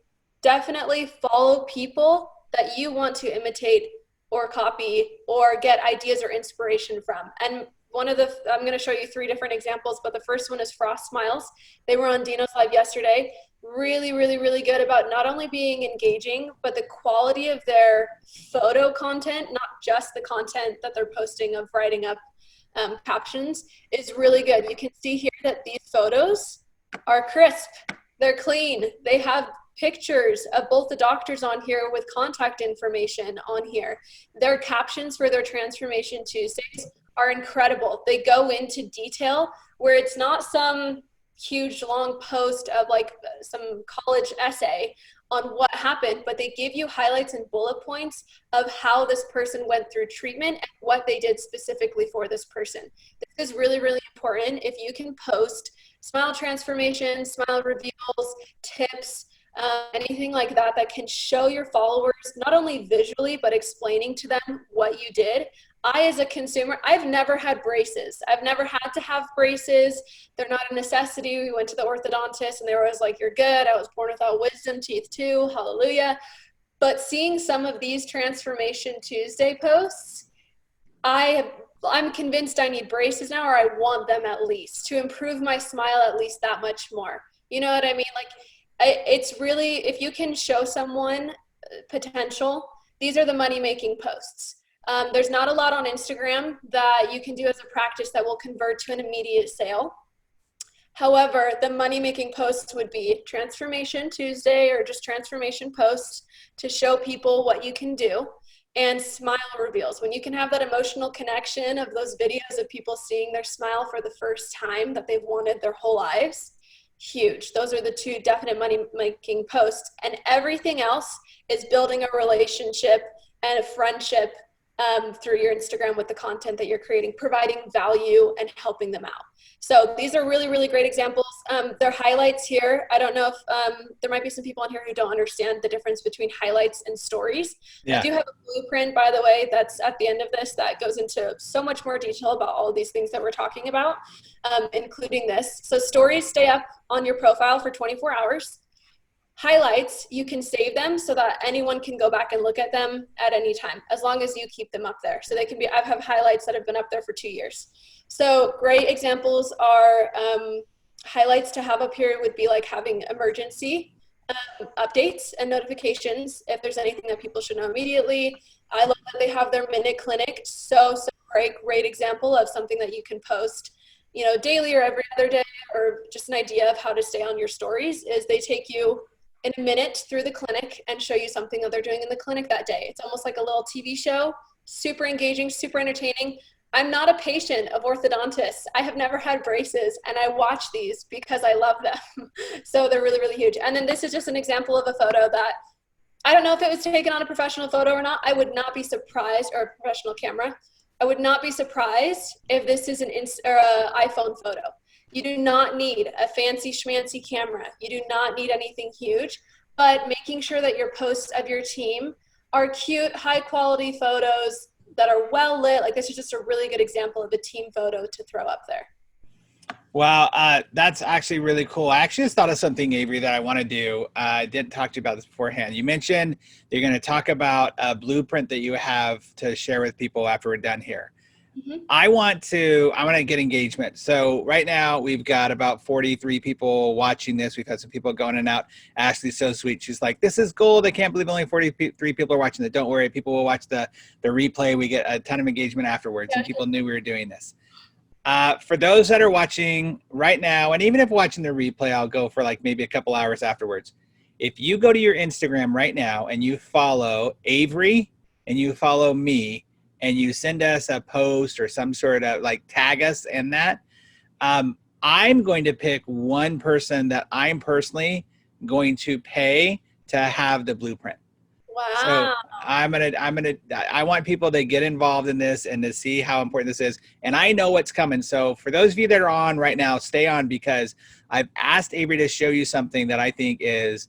definitely follow people that you want to imitate or copy or get ideas or inspiration from. And I'm going to show you 3 different examples, but the first one is Frost Smiles. They were on Dino's Live yesterday. Really, really, really good about not only being engaging, but the quality of their photo content, not just the content that they're posting of writing up captions, is really good. You can see here that these photos are crisp. They're clean. They have pictures of both the doctors on here with contact information on here. Their captions for their Transformation Tuesdays are incredible. They go into detail where it's not some huge long post of like some college essay on what happened, but they give you highlights and bullet points of how this person went through treatment and what they did specifically for this person. This is really, really important. If you can post smile transformations, smile reveals, tips, anything like that that can show your followers not only visually but explaining to them what you did. I, as a consumer, I've never had braces. I've never had to have braces. They're not a necessity. We went to the orthodontist and they were always like, you're good. I was born without wisdom teeth too. Hallelujah. But seeing some of these Transformation Tuesday posts, I'm convinced I need braces now, or I want them at least to improve my smile at least that much more. You know what I mean? Like, it's really, if you can show someone potential, these are the money-making posts. There's not a lot on Instagram that you can do as a practice that will convert to an immediate sale. However, the money-making posts would be Transformation Tuesday or just transformation posts to show people what you can do, and smile reveals. When you can have that emotional connection of those videos of people seeing their smile for the first time that they've wanted their whole lives, huge. Those are the 2 definite money-making posts. And everything else is building a relationship and a friendship through your Instagram with the content that you're creating, providing value and helping them out. So these are really, really great examples. They're highlights here. I don't know if there might be some people on here who don't understand the difference between highlights and stories. Yeah. I do have a blueprint, by the way, that's at the end of this that goes into so much more detail about all of these things that we're talking about, including this. So stories stay up on your profile for 24 hours. Highlights, you can save them so that anyone can go back and look at them at any time, as long as you keep them up there. So they can be, I have highlights that have been up there for 2 years. So great examples are highlights to have up here would be like having emergency updates and notifications if there's anything that people should know immediately. I love that they have their minute clinic. So great example of something that you can post daily or every other day, or just an idea of how to stay on your stories, is they take you in a minute through the clinic and show you something that they're doing in the clinic that day. It's almost like a little TV show, super engaging, super entertaining. I'm not a patient of orthodontists. I have never had braces, and I watch these because I love them. So they're really, really huge. And then this is just an example of a photo that I don't know if it was taken on a professional photo or not. I would not be surprised, or a professional camera. I would not be surprised if this is an iPhone photo. You do not need a fancy schmancy camera. You do not need anything huge, but making sure that your posts of your team are cute, high quality photos that are well lit. Like, this is just a really good example of a team photo to throw up there. Wow, that's actually really cool. I actually just thought of something, Avery, that I want to do. I didn't talk to you about this beforehand. You mentioned you're going to talk about a blueprint that you have to share with people after we're done here. Mm-hmm. I want to get engagement. So right now we've got about 43 people watching this. We've had some people going in and out. Ashley's so sweet. She's like, this is gold. I can't believe only 43 people are watching it. Don't worry. People will watch the replay. We get a ton of engagement afterwards, and people knew we were doing this. For those that are watching right now, and even if watching the replay, I'll go for like maybe a couple hours afterwards. If you go to your Instagram right now and you follow Avery and you follow me, and you send us a post or some sort of like tag us in that, I'm going to pick one person that I'm personally going to pay to have the blueprint. Wow. So I want people to get involved in this and to see how important this is. And I know what's coming. So for those of you that are on right now, stay on, because I've asked Avery to show you something that I think is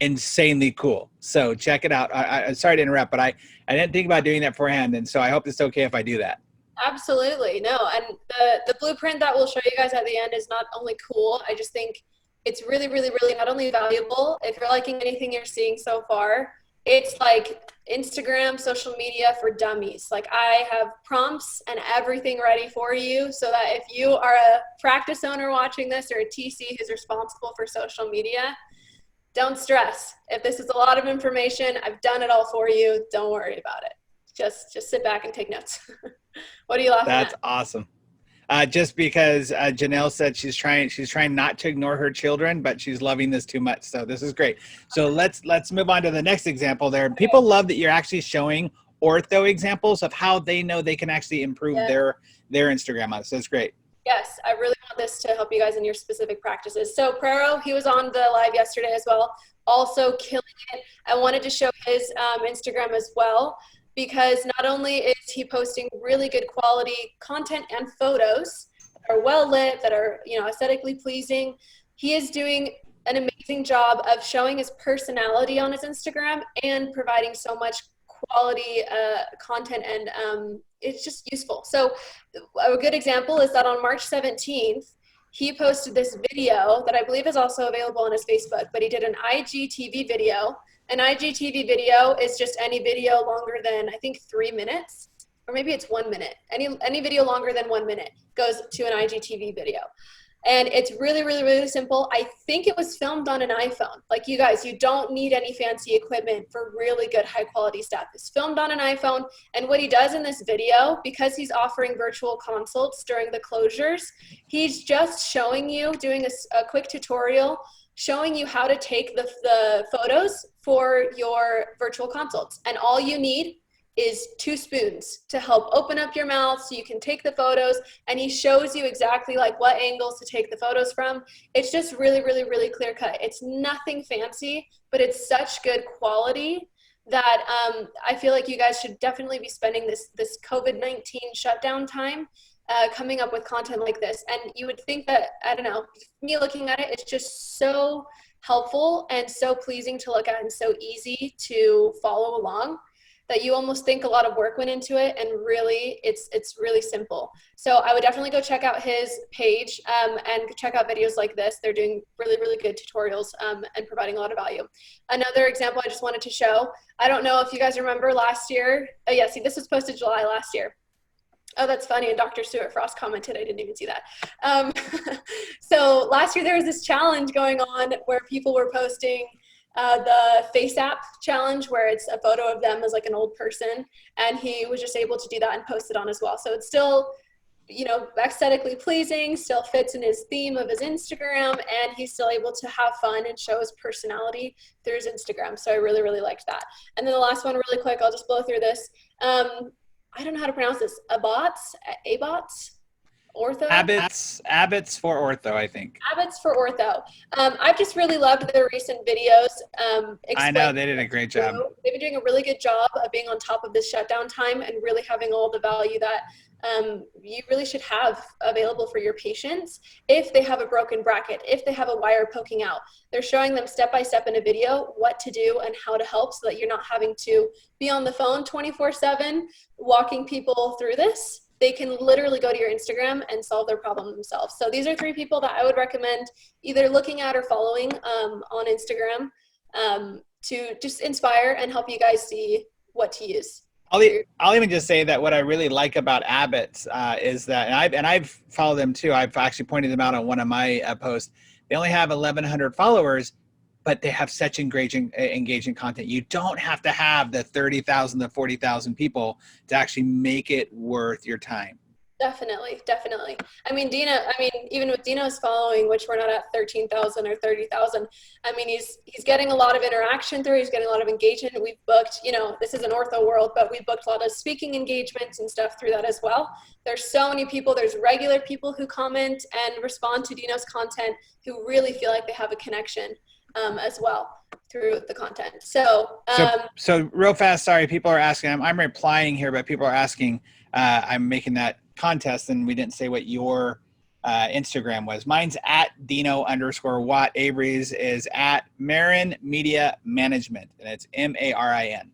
insanely cool. So check it out. I'm sorry to interrupt, but I didn't think about doing that beforehand. And so I hope it's okay if I do that. Absolutely. No. And the blueprint that we'll show you guys at the end is not only cool, I just think it's really, really, really not only valuable. If you're liking anything you're seeing so far, it's like Instagram, social media for dummies. Like, I have prompts and everything ready for you, so that if you are a practice owner watching this, or a TC who's responsible for social media, don't stress. If this is a lot of information, I've done it all for you. Don't worry about it. Just sit back and take notes. What are you laughing at? That's awesome. Just because Janelle said she's trying not to ignore her children, but she's loving this too much. So this is great. So let's move on to the next example there. People love that you're actually showing ortho examples of how they know they can actually improve their Instagram on. So that's great. Yes, I really want this to help you guys in your specific practices. So Prero, he was on the live yesterday as well, also killing it. I wanted to show his Instagram as well, because not only is he posting really good quality content and photos that are well lit, that are, aesthetically pleasing, he is doing an amazing job of showing his personality on his Instagram and providing so much quality content, and it's just useful. So a good example is that on March 17th, he posted this video that I believe is also available on his Facebook, but he did an IGTV video. An IGTV video is just any video longer than, I think, 3 minutes, or maybe it's 1 minute. Any video longer than 1 minute goes to an IGTV video. And it's really, really, really simple. I think it was filmed on an iPhone. Like, you guys, you don't need any fancy equipment for really good high quality stuff. It's filmed on an iPhone. And what he does in this video, because he's offering virtual consults during the closures, he's just showing you, doing a quick tutorial, showing you how to take the photos for your virtual consults. And all you need is 2 spoons to help open up your mouth so you can take the photos, and he shows you exactly like what angles to take the photos from. It's just really, really, really clear cut. It's nothing fancy, but it's such good quality that I feel like you guys should definitely be spending this COVID-19 shutdown time coming up with content like this. And you would think that, I don't know, me looking at it, it's just so helpful and so pleasing to look at and so easy to follow along, that you almost think a lot of work went into it, and really it's really simple. So I would definitely go check out his page and check out videos like this. They're doing really, really good tutorials and providing a lot of value. Another example I just wanted to show, I don't know if you guys remember last year. Oh yeah, see, this was posted July last year. Oh, that's funny. And Dr. Stuart Frost commented. I didn't even see that. So last year there was this challenge going on where people were posting the face app challenge, where it's a photo of them as like an old person, and he was just able to do that and post it on as well. So it's still, aesthetically pleasing, still fits in his theme of his Instagram, and he's still able to have fun and show his personality through his Instagram. So I really, really liked that. And then the last one really quick, I'll just blow through this. I don't know how to pronounce this. Abots, Ortho? Abbott's for ortho, I think. Abbott's for Ortho. I've just really loved their recent videos. I know, they did a great job. They've been doing a really good job of being on top of this shutdown time and really having all the value that you really should have available for your patients. If they have a broken bracket, if they have a wire poking out, they're showing them step by step in a video what to do and how to help, so that you're not having to be on the phone 24/7 walking people through this. They can literally go to your Instagram and solve their problem themselves. So these are 3 people that I would recommend either looking at or following on Instagram to just inspire and help you guys see what to use. I'll even just say that what I really like about Abbott's is that, and I've followed them too. I've actually pointed them out on one of my posts. They only have 1,100 followers, but they have such engaging content. You don't have to have the 30,000 to 40,000 people to actually make it worth your time. Definitely. I mean, even with Dino's following, which we're not at 13,000 or 30,000, I mean, he's getting a lot of interaction through, he's getting a lot of engagement. We've booked, this is an ortho world, but we booked a lot of speaking engagements and stuff through that as well. There's so many people, there's regular people who comment and respond to Dino's content who really feel like they have a connection as well through the content. So real fast, sorry, people are asking, I'm replying here, but people are asking, I'm making that contest and we didn't say what your Instagram was. Mine's at Dino_Watt. Avery's is at Marin Media Management, and it's MARIN.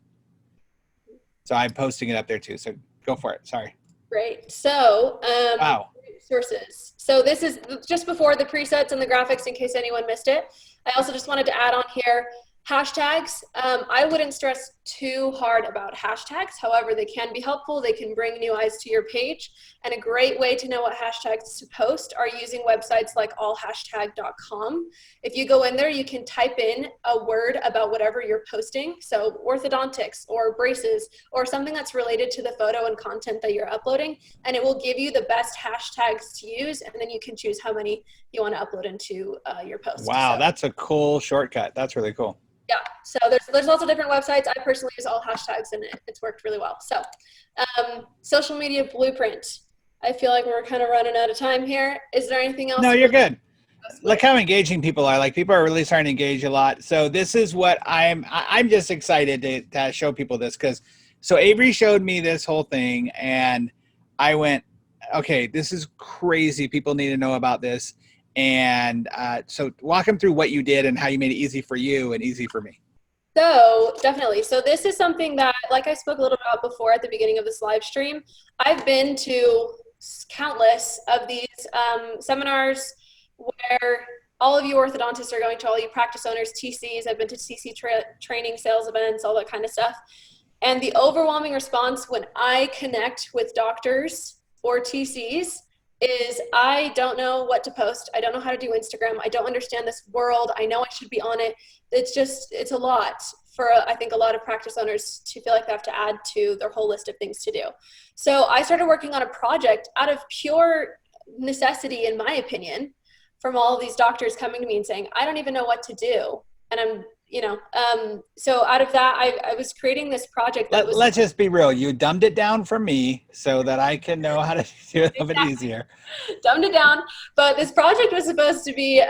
So I'm posting it up there too. So go for it. Sorry. Great. So wow. Sources. So this is just before the presets and the graphics in case anyone missed it. I also just wanted to add on here hashtags. I wouldn't stress too hard about hashtags. However, they can be helpful. They can bring new eyes to your page. And a great way to know what hashtags to post are using websites like allhashtag.com. If you go in there, you can type in a word about whatever you're posting. So orthodontics or braces or something that's related to the photo and content that you're uploading. And it will give you the best hashtags to use. And then you can choose how many you want to upload into your post. Wow, so that's a cool shortcut. That's really cool. Yeah, so there's lots of different websites. I personally use all hashtags and it's worked really well. So social media blueprint. I feel like we're kind of running out of time here. Is there anything else? No, you're good. Look how engaging people are. Like, people are really starting to engage a lot. So this is what I'm just excited to show people this, because so Avery showed me this whole thing and I went, okay, this is crazy. People need to know about this. And so walk them through what you did and how you made it easy for you and easy for me. So definitely. So this is something that, like I spoke a little bit about before at the beginning of this live stream, I've been to countless of these seminars where all of you orthodontists are going to, all you practice owners, TCs. I've been to TC training, sales events, all that kind of stuff. And the overwhelming response when I connect with doctors or TCs is, I don't know what to post. I don't know how to do Instagram. I don't understand this world. I know I should be on it. It's a lot for, I think, a lot of practice owners to feel like they have to add to their whole list of things to do. So I started working on a project out of pure necessity, in my opinion, from all of these doctors coming to me and saying, I don't even know what to do. And I'm, so out of that, I was creating this project that was— Let's just be real. You dumbed it down for me so that I can know how to do it a little bit easier. Dumbed it down. But this project was supposed to be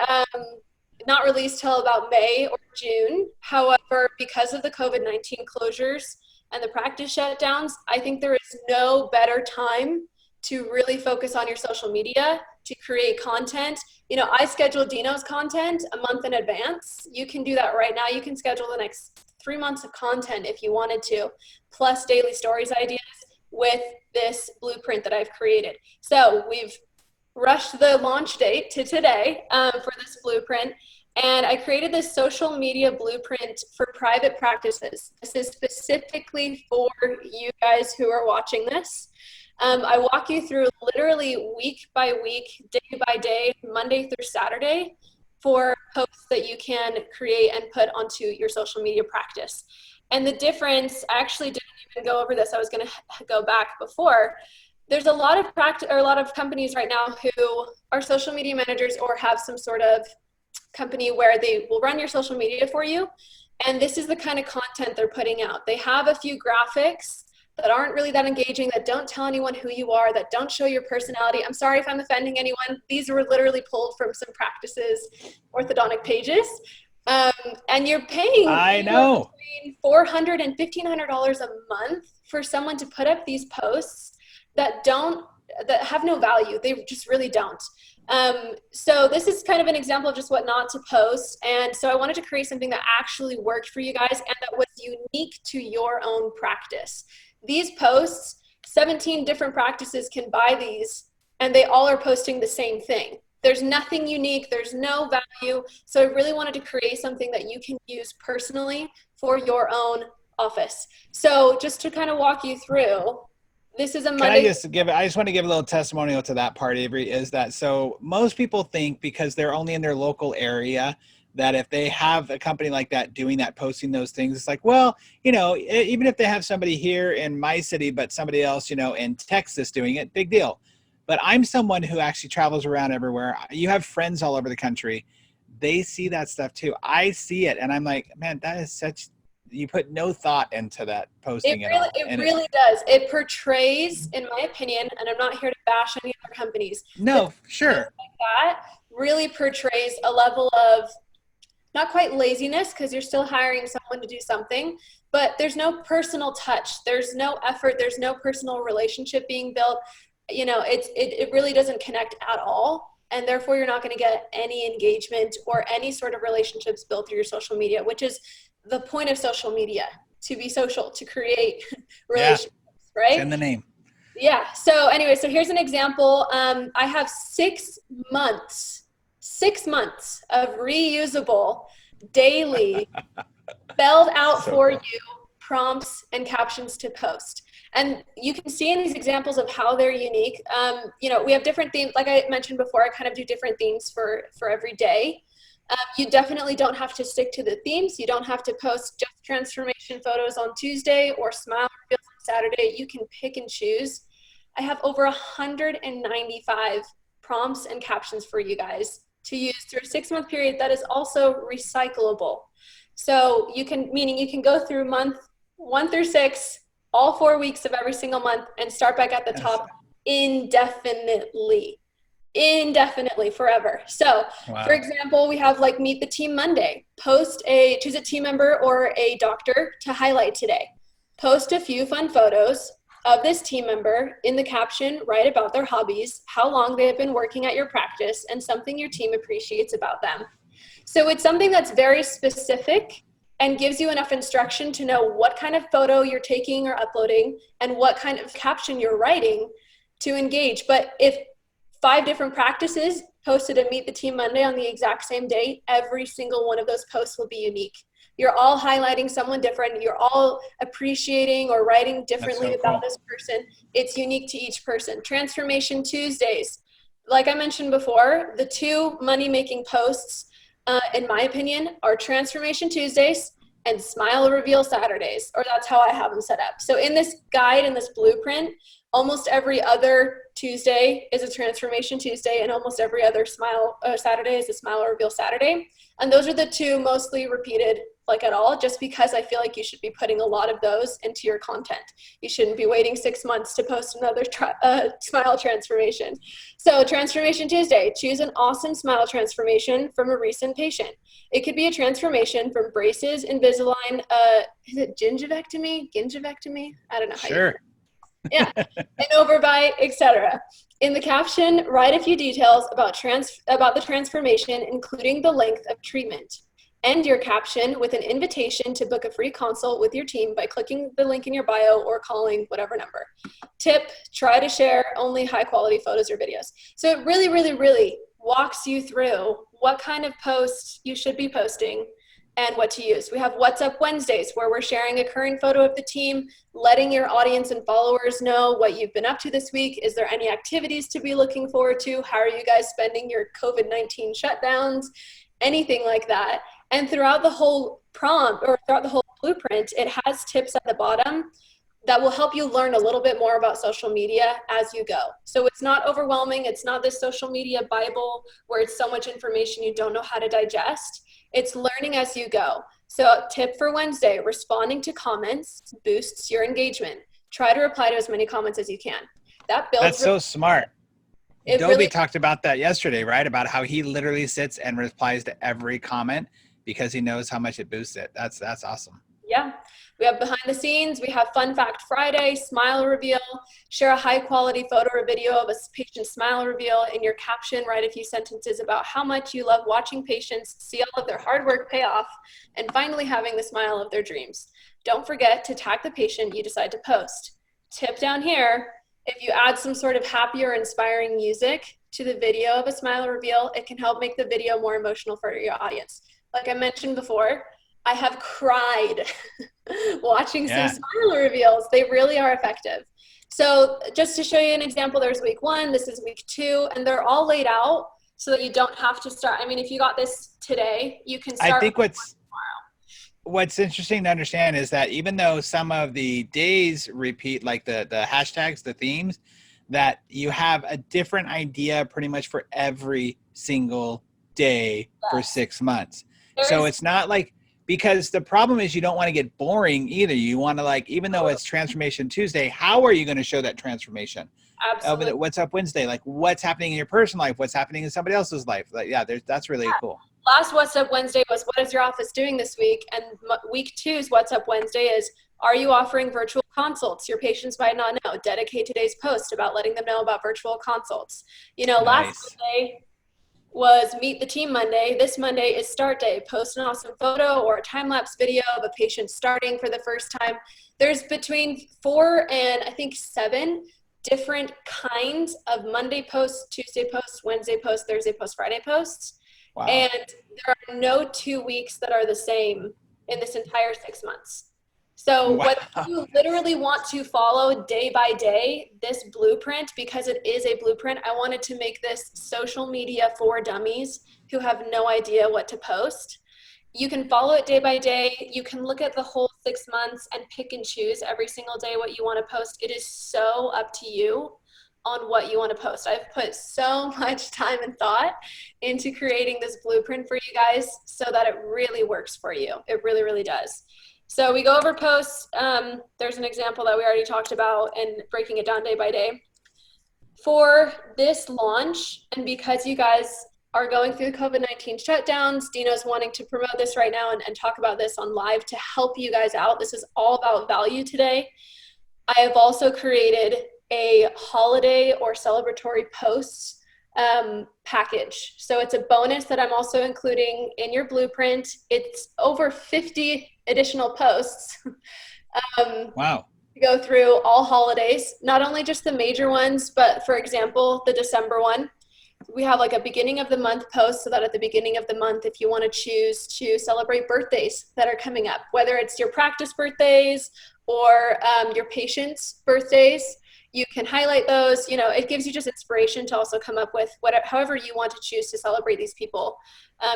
not released till about May or June. However, because of the COVID-19 closures and the practice shutdowns, I think there is no better time to really focus on your social media, to create content. I schedule Dino's content a month in advance. You can do that right now. You can schedule the next 3 months of content if you wanted to, plus daily stories ideas with this blueprint that I've created. So we've rushed the launch date to today for this blueprint. And I created this social media blueprint for private practices. This is specifically for you guys who are watching this. I walk you through literally week by week, day by day, Monday through Saturday, for posts that you can create and put onto your social media practice. And the difference, I actually didn't even go over this. I was going to go back before. there's a lot of a lot of companies right now who are social media managers or have some sort of company where they will run your social media for you. And this is the kind of content they're putting out. They have a few graphics that aren't really that engaging, that don't tell anyone who you are, that don't show your personality. I'm sorry if I'm offending anyone. These were literally pulled from some practices, orthodontic pages. And you're paying I know between $400 and $1,500 a month for someone to put up these posts that have no value. They just really don't. So this is kind of an example of just what not to post. And so I wanted to create something that actually worked for you guys and that was unique to your own practice. These posts, 17 different practices can buy these, and they all are posting the same thing. There's nothing unique, there's no value. So I really wanted to create something that you can use personally for your own office. So just to kind of walk you through, this is a Monday. I just want to give a little testimonial to that part, Avery, is that so most people think because they're only in their local area that if they have a company like that doing that, posting those things, it's like, well, you know, even if they have somebody here in my city, but somebody else, you know, in Texas doing it, big deal. But I'm someone who actually travels around everywhere. You have friends all over the country. They see that stuff too. I see it. And I'm like, man, that is you put no thought into that posting at all. It really does. It portrays, in my opinion, and I'm not here to bash any other companies. No, sure. Like that really portrays a level of not quite laziness, because you're still hiring someone to do something, but there's no personal touch. There's no effort. There's no personal relationship being built. You know, it really doesn't connect at all. And therefore, you're not going to get any engagement or any sort of relationships built through your social media, which is the point of social media, to be social, to create relationships, right? It's in the name. Yeah. So anyway, so here's an example. I have 6 months of reusable daily spelled out So for cool. you prompts and captions to post. And you can see in these examples of how they're unique. You know, we have different themes. Like I mentioned before, I kind of do different themes for every day. You definitely don't have to stick to the themes. You don't have to post just transformation photos on Tuesday or smile reveals on Saturday. You can pick and choose. I have over 195 prompts and captions for you guys to use through a 6-month period that is also recyclable. So you can go through month 1 through 6, all 4 weeks of every single month, and start back at the top indefinitely forever. So for example, we have like Meet the Team Monday. Choose a team member or a doctor to highlight today. Post a few fun photos of this team member. In the caption, write about their hobbies, how long they have been working at your practice, and something your team appreciates about them. So it's something that's very specific and gives you enough instruction to know what kind of photo you're taking or uploading and what kind of caption you're writing to engage. But if 5 different practices posted a Meet the Team Monday on the exact same day, every single one of those posts will be unique. You're all highlighting someone different. You're all appreciating or writing differently about this person. It's unique to each person. Transformation Tuesdays. Like I mentioned before, the 2 money-making posts, in my opinion, are Transformation Tuesdays and Smile Reveal Saturdays, or that's how I have them set up. So in this guide, in this blueprint, almost every other Tuesday is a Transformation Tuesday, and almost every other Saturday is a Smile Reveal Saturday. And those are the 2 mostly repeated, like at all, just because I feel like you should be putting a lot of those into your content. You shouldn't be waiting 6 months to post another smile transformation. So Transformation Tuesday, choose an awesome smile transformation from a recent patient. It could be a transformation from braces, Invisalign, is it gingivectomy? I don't know how you yeah, an overbite, etc. In the caption, write a few details about the transformation, including the length of treatment. End your caption with an invitation to book a free consult with your team by clicking the link in your bio or calling whatever number. Tip, try to share only high quality photos or videos. So it really, really, really walks you through what kind of posts you should be posting and what to use. We have What's Up Wednesdays, where we're sharing a current photo of the team, letting your audience and followers know what you've been up to this week. Is there any activities to be looking forward to? How are you guys spending your COVID-19 shutdowns? Anything like that. And throughout the whole prompt, or throughout the whole blueprint, it has tips at the bottom that will help you learn a little bit more about social media as you go. So it's not overwhelming. It's not this social media Bible where it's so much information you don't know how to digest. It's learning as you go. So tip for Wednesday, responding to comments boosts your engagement. Try to reply to as many comments as you can. That builds. That's so smart. It Dobie really talked about that yesterday, right? About how he literally sits and replies to every comment because he knows how much it boosts it. That's awesome. Yeah. We have behind the scenes. We have Fun Fact Friday, smile reveal, share a high quality photo or video of a patient smile reveal. In your caption, write a few sentences about how much you love watching patients see all of their hard work pay off and finally having the smile of their dreams. Don't forget to tag the patient you decide to post. Tip down here, if you add some sort of happy or inspiring music to the video of a smile reveal, it can help make the video more emotional for your audience. Like I mentioned before, I have cried watching some smile reveals. They really are effective. So just to show you an example, there's week 1, this is week 2, and they're all laid out so that you don't have to start. I mean, if you got this today, you can start. I think what's interesting to understand is that even though some of the days repeat, like the hashtags, the themes, that you have a different idea pretty much for every single day for 6 months. So it's not like, because the problem is you don't want to get boring either. You want to, like, even though it's Transformation Tuesday, how are you going to show that transformation? Absolutely. What's up Wednesday? Like, what's happening in your personal life? What's happening in somebody else's life? Like, that's really cool. Last What's Up Wednesday was, what is your office doing this week? And week 2's What's Up Wednesday is, are you offering virtual consults? Your patients might not know. Dedicate today's post about letting them know about virtual consults. You know, last Monday was Meet the Team Monday. This Monday is Start Day. Post an awesome photo or a time-lapse video of a patient starting for the first time. There's between 4 and I think 7 different kinds of Monday posts, Tuesday posts, Wednesday posts, Thursday posts, Friday posts. Wow. And there are no 2 weeks that are the same in this entire 6 months. So what you literally want to follow day by day, this blueprint, because it is a blueprint, I wanted to make this social media for dummies who have no idea what to post. You can follow it day by day. You can look at the whole 6 months and pick and choose every single day what you want to post. It is so up to you on what you want to post. I've put so much time and thought into creating this blueprint for you guys so that it really works for you. It really, really does. So we go over posts. There's an example that we already talked about and breaking it down day by day. For this launch, and because you guys are going through COVID-19 shutdowns, Dino's wanting to promote this right now and talk about this on live to help you guys out. This is all about value today. I have also created a holiday or celebratory posts package. So it's a bonus that I'm also including in your blueprint. It's over 50 additional posts. Wow. To go through all holidays, not only just the major ones, but for example, the December one. We have like a beginning of the month post so that at the beginning of the month, if you want to choose to celebrate birthdays that are coming up, whether it's your practice birthdays or your patients' birthdays, you can highlight those. You know, it gives you just inspiration to also come up with however you want to choose to celebrate these people.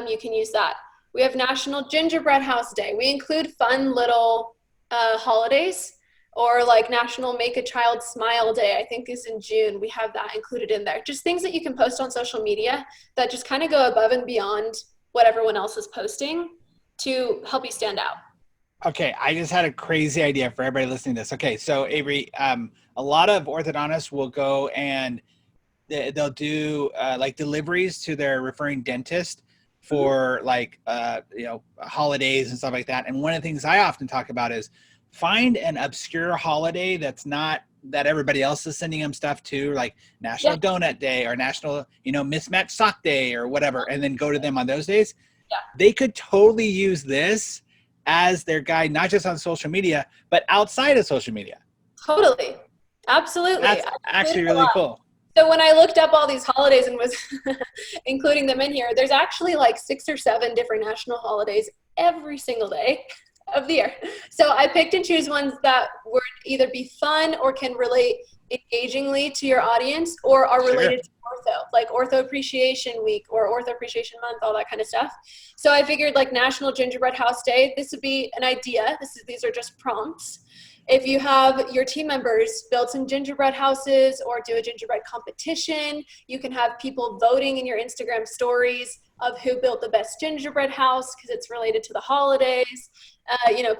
You can use that. We have National Gingerbread House Day. We include fun little holidays, or like National Make a Child Smile Day, I think is in June. We have that included in there. Just things that you can post on social media that just kind of go above and beyond what everyone else is posting to help you stand out. Okay, I just had a crazy idea for everybody listening to this. Okay, so Avery, a lot of orthodontists will go and they'll do like deliveries to their referring dentist for like, holidays and stuff like that. And one of the things I often talk about is find an obscure holiday that's not that everybody else is sending them stuff to, like National Donut Day or National, Mismatched Sock Day or whatever, and then go to them on those days. Yeah. They could totally use this as their guide, not just on social media, but outside of social media. Totally. Absolutely. That's actually really cool. So when I looked up all these holidays and was including them in here, there's actually like 6 or 7 different national holidays every single day of the year. So I picked and choose ones that would either be fun or can relate engagingly to your audience or are related to ortho, like Ortho Appreciation Week or Ortho Appreciation Month, all that kind of stuff. So I figured like National Gingerbread House Day, this would be an idea. These are just prompts. If you have your team members build some gingerbread houses or do a gingerbread competition, you can have people voting in your Instagram stories of who built the best gingerbread house because it's related to the holidays.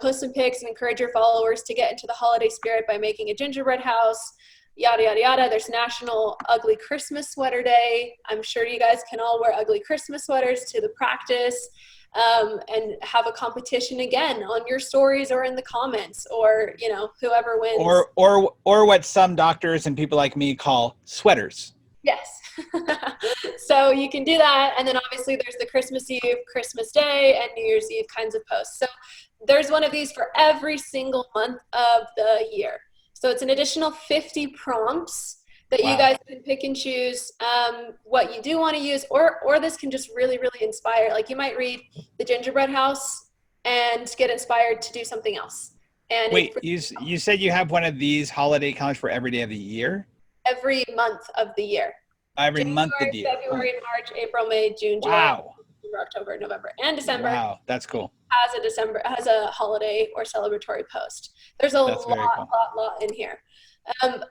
Post some pics and encourage your followers to get into the holiday spirit by making a gingerbread house, yada, yada, yada. There's National Ugly Christmas Sweater Day. I'm sure you guys can all wear ugly Christmas sweaters to the practice. And have a competition again on your stories or in the comments, or whoever wins. Or what some doctors and people like me call sweaters. Yes. So you can do that, and then obviously there's the Christmas Eve, Christmas Day, and New Year's Eve kinds of posts. So there's one of these for every single month of the year. So it's an additional 50 prompts that you guys can pick and choose what you do want to use, or this can just really, really inspire. Like you might read the gingerbread house and get inspired to do something else. And wait, you said you have one of these holiday calendars for every day of the year? Every month of the year. Every month of the year. February, March, April, May, June, July, October, November, and December. Wow, that's cool. Has a holiday or celebratory post. There's a lot in here.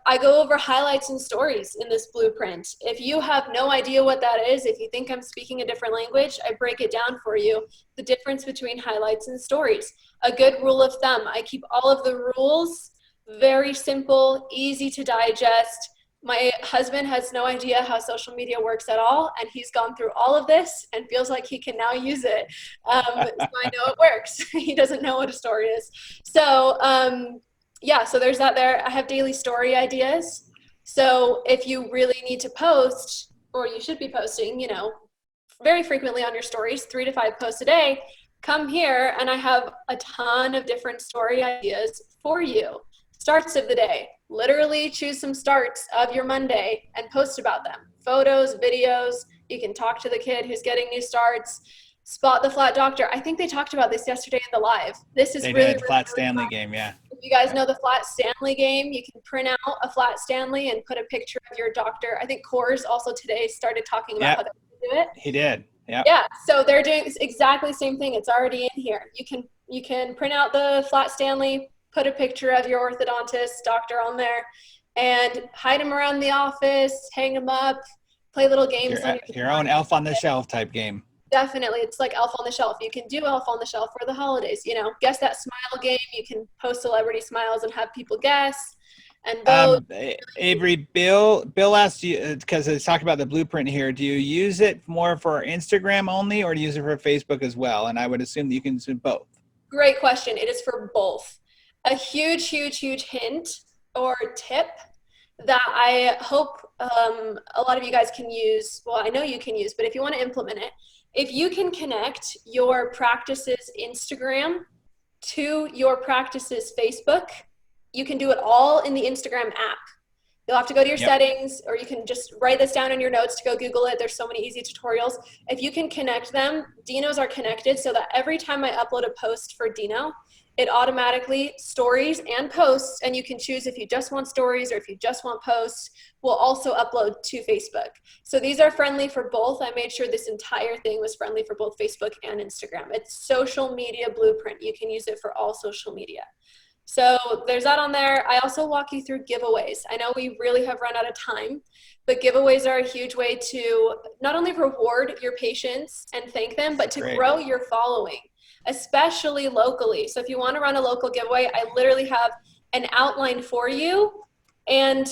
I go over highlights and stories in this blueprint. If you have no idea what that is, if you think I'm speaking a different language, I break it down for you, the difference between highlights and stories. A good rule of thumb, I keep all of the rules very simple, easy to digest. My husband has no idea how social media works at all, and he's gone through all of this and feels like he can now use it. So I know it works. He doesn't know what a story is. So so there's that there. I have daily story ideas. So if you really need to post, or you should be posting, very frequently on your stories, 3 to 5 posts a day, come here and I have a ton of different story ideas for you. Starts of the day. Literally choose some starts of your Monday and post about them. Photos, videos. You can talk to the kid who's getting new starts. Spot the flat doctor. I think they talked about this yesterday in the live. This is really flat Stanley game, yeah. If you guys know the flat Stanley game, you can print out a flat Stanley and put a picture of your doctor. I think C.O.R.E also today started talking about how they do it. He did. Yeah. Yeah. So they're doing exactly the same thing. It's already in here. You can print out the flat Stanley, put a picture of your orthodontist doctor on there, and hide them around the office, hang them up, play little games. Your own elf on the shelf type game. Definitely. It's like elf on the shelf. You can do elf on the shelf for the holidays, guess that smile game. You can post celebrity smiles and have people guess and vote. Avery, Bill asked you, because it's talking about the blueprint here, do you use it more for Instagram only, or do you use it for Facebook as well? And I would assume that you can do both. Great question. It is for both. A huge, huge, huge hint or tip that I hope a lot of you guys can use. Well, I know you can use, but if you want to implement it, if you can connect your practice's Instagram to your practice's Facebook, you can do it all in the Instagram app. You'll have to go to your settings, or you can just write this down in your notes to go Google it. There's so many easy tutorials. If you can connect them, Dino's are connected so that every time I upload a post for Dino, it automatically stories and posts, and you can choose if you just want stories or if you just want posts, will also upload to Facebook. So these are friendly for both. I made sure this entire thing was friendly for both Facebook and Instagram. It's social media blueprint. You can use it for all social media. So there's that on there. I also walk you through giveaways. I know we really have run out of time, but giveaways are a huge way to not only reward your patients and thank them, but to grow your following, especially locally. So if you want to run a local giveaway, I literally have an outline for you and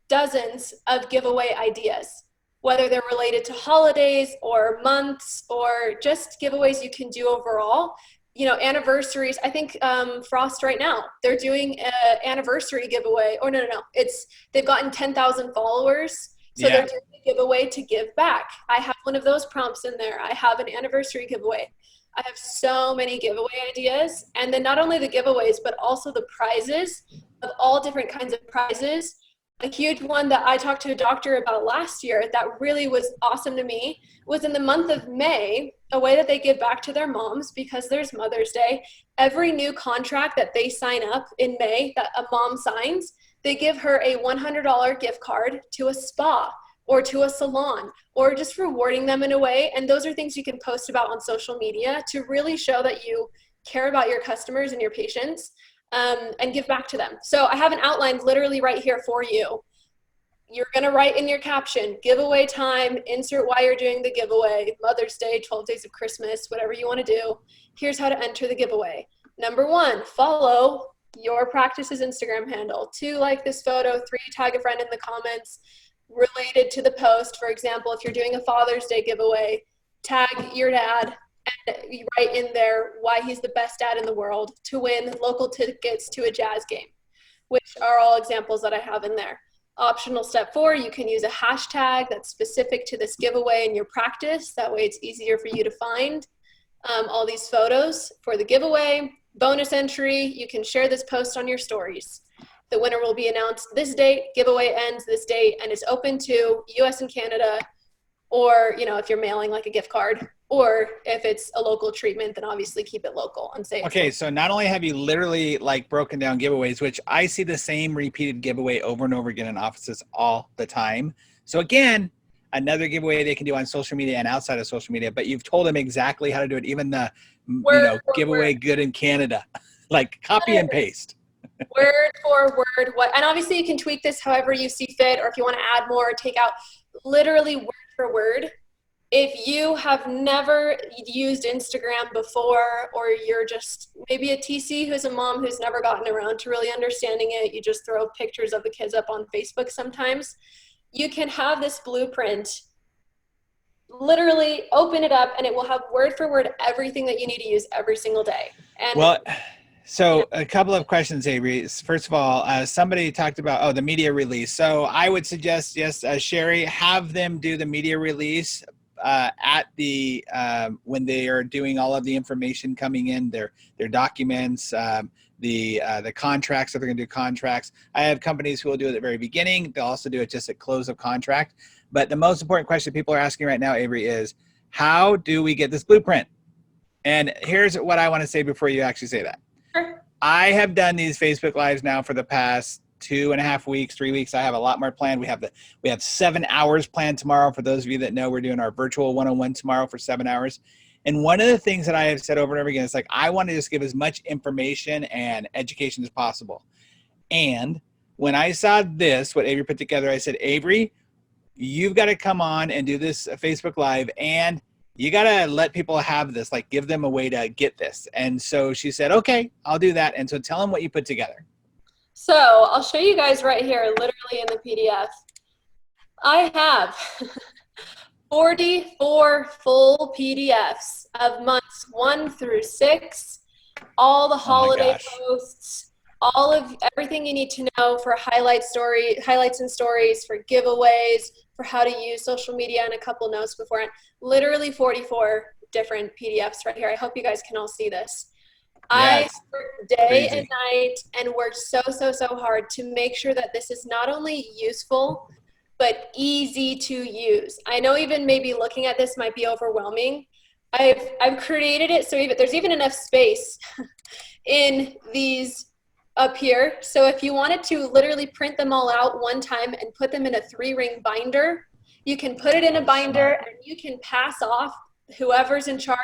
dozens of giveaway ideas, whether they're related to holidays or months or just giveaways you can do overall. Anniversaries. I think Frost right now, they're doing an anniversary giveaway. Or no. They've gotten 10,000 followers. So they're doing a giveaway to give back. I have one of those prompts in there. I have an anniversary giveaway. I have so many giveaway ideas. And then not only the giveaways, but also the prizes of all different kinds of prizes. A huge one that I talked to a doctor about last year that really was awesome to me was in the month of May, a way that they give back to their moms, because there's Mother's Day. Every new contract that they sign up in May that a mom signs, they give her a $100 gift card to a spa or to a salon, or just rewarding them in a way. And those are things you can post about on social media to really show that you care about your customers and your patients. and give back to them. So I have an outline literally right here for you. You're going to write in your caption, giveaway time, insert why you're doing the giveaway, Mother's Day, 12 days of Christmas, whatever you want to do. Here's how to enter the giveaway. Number 1, follow your practice's Instagram handle. 2, like this photo. 3, tag a friend in the comments related to the post. For example, if you're doing a Father's Day giveaway, tag your dad and you write in there why he's the best dad in the world to win local tickets to a jazz game, which are all examples that I have in there. Optional step 4, you can use a hashtag that's specific to this giveaway in your practice. That way it's easier for you to find all these photos for the giveaway. Bonus entry, you can share this post on your stories. The winner will be announced this date, giveaway ends this date, and it's open to US and Canada, or if you're mailing like a gift card, or if it's a local treatment, then obviously keep it local and say Okay, so not only have you literally like broken down giveaways, which I see the same repeated giveaway over and over again in offices all the time. So again, another giveaway they can do on social media and outside of social media, but you've told them exactly how to do it. Even the giveaway good in Canada, like copy and paste. Word for word, and obviously you can tweak this however you see fit, or if you want to add more, take out, literally word for word. If you have never used Instagram before, or you're just maybe a TC who's a mom who's never gotten around to really understanding it, you just throw pictures of the kids up on Facebook sometimes, you can have this blueprint, literally open it up, and it will have word for word everything that you need to use every single day. And so a couple of questions, Avery. First of all, somebody talked about, the media release. So I would suggest, yes, Sherry, have them do the media release at the when they are doing all of the information coming in, their documents, the contracts, if they're going to do contracts. I have companies who will do it at the very beginning. They'll also do it just at close of contract. But the most important question people are asking right now, Avery, is how do we get this blueprint? And here's what I want to say before you actually say that. Sure. I have done these Facebook Lives now for the past 2.5 weeks, 3 weeks. I have a lot more planned. We have 7 hours planned tomorrow. For those of you that know, we're doing our virtual one-on-one tomorrow for 7 hours. And one of the things that I have said over and over again is like, I want to just give as much information and education as possible. And when I saw this, what Avery put together, I said, Avery, you've got to come on and do this Facebook Live, and you got to let people have this, like give them a way to get this. And so she said, okay, I'll do that. And so tell them what you put together. So I'll show you guys right here, literally in the PDF. I have 44 full PDFs of months 1 through 6, all the holiday posts, all of everything you need to know for highlights and stories, for giveaways, for how to use social media, and a couple notes beforehand. Literally 44 different PDFs right here. I hope you guys can all see this. I worked day and night and worked so hard to make sure that this is not only useful, but easy to use. I know even maybe looking at this might be overwhelming. I've created it so there's even enough space in these up here. So if you wanted to literally print them all out one time and put them in a 3-ring binder, you can put it in a binder and you can pass off whoever's in charge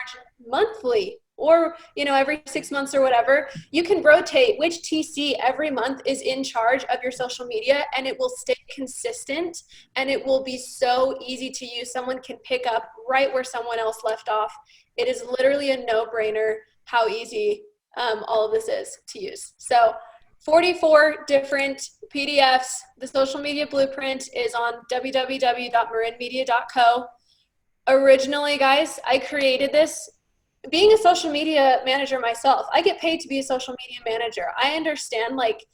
monthly, or every 6 months or whatever. You can rotate which TC every month is in charge of your social media, and it will stay consistent, and it will be so easy to use. Someone can pick up right where someone else left off. It is literally a no-brainer how easy all of this is to use. So 44 different PDFs. The social media blueprint is on www.marinmedia.co. Originally, guys, I created this being a social media manager myself. I get paid to be a social media manager. I understand like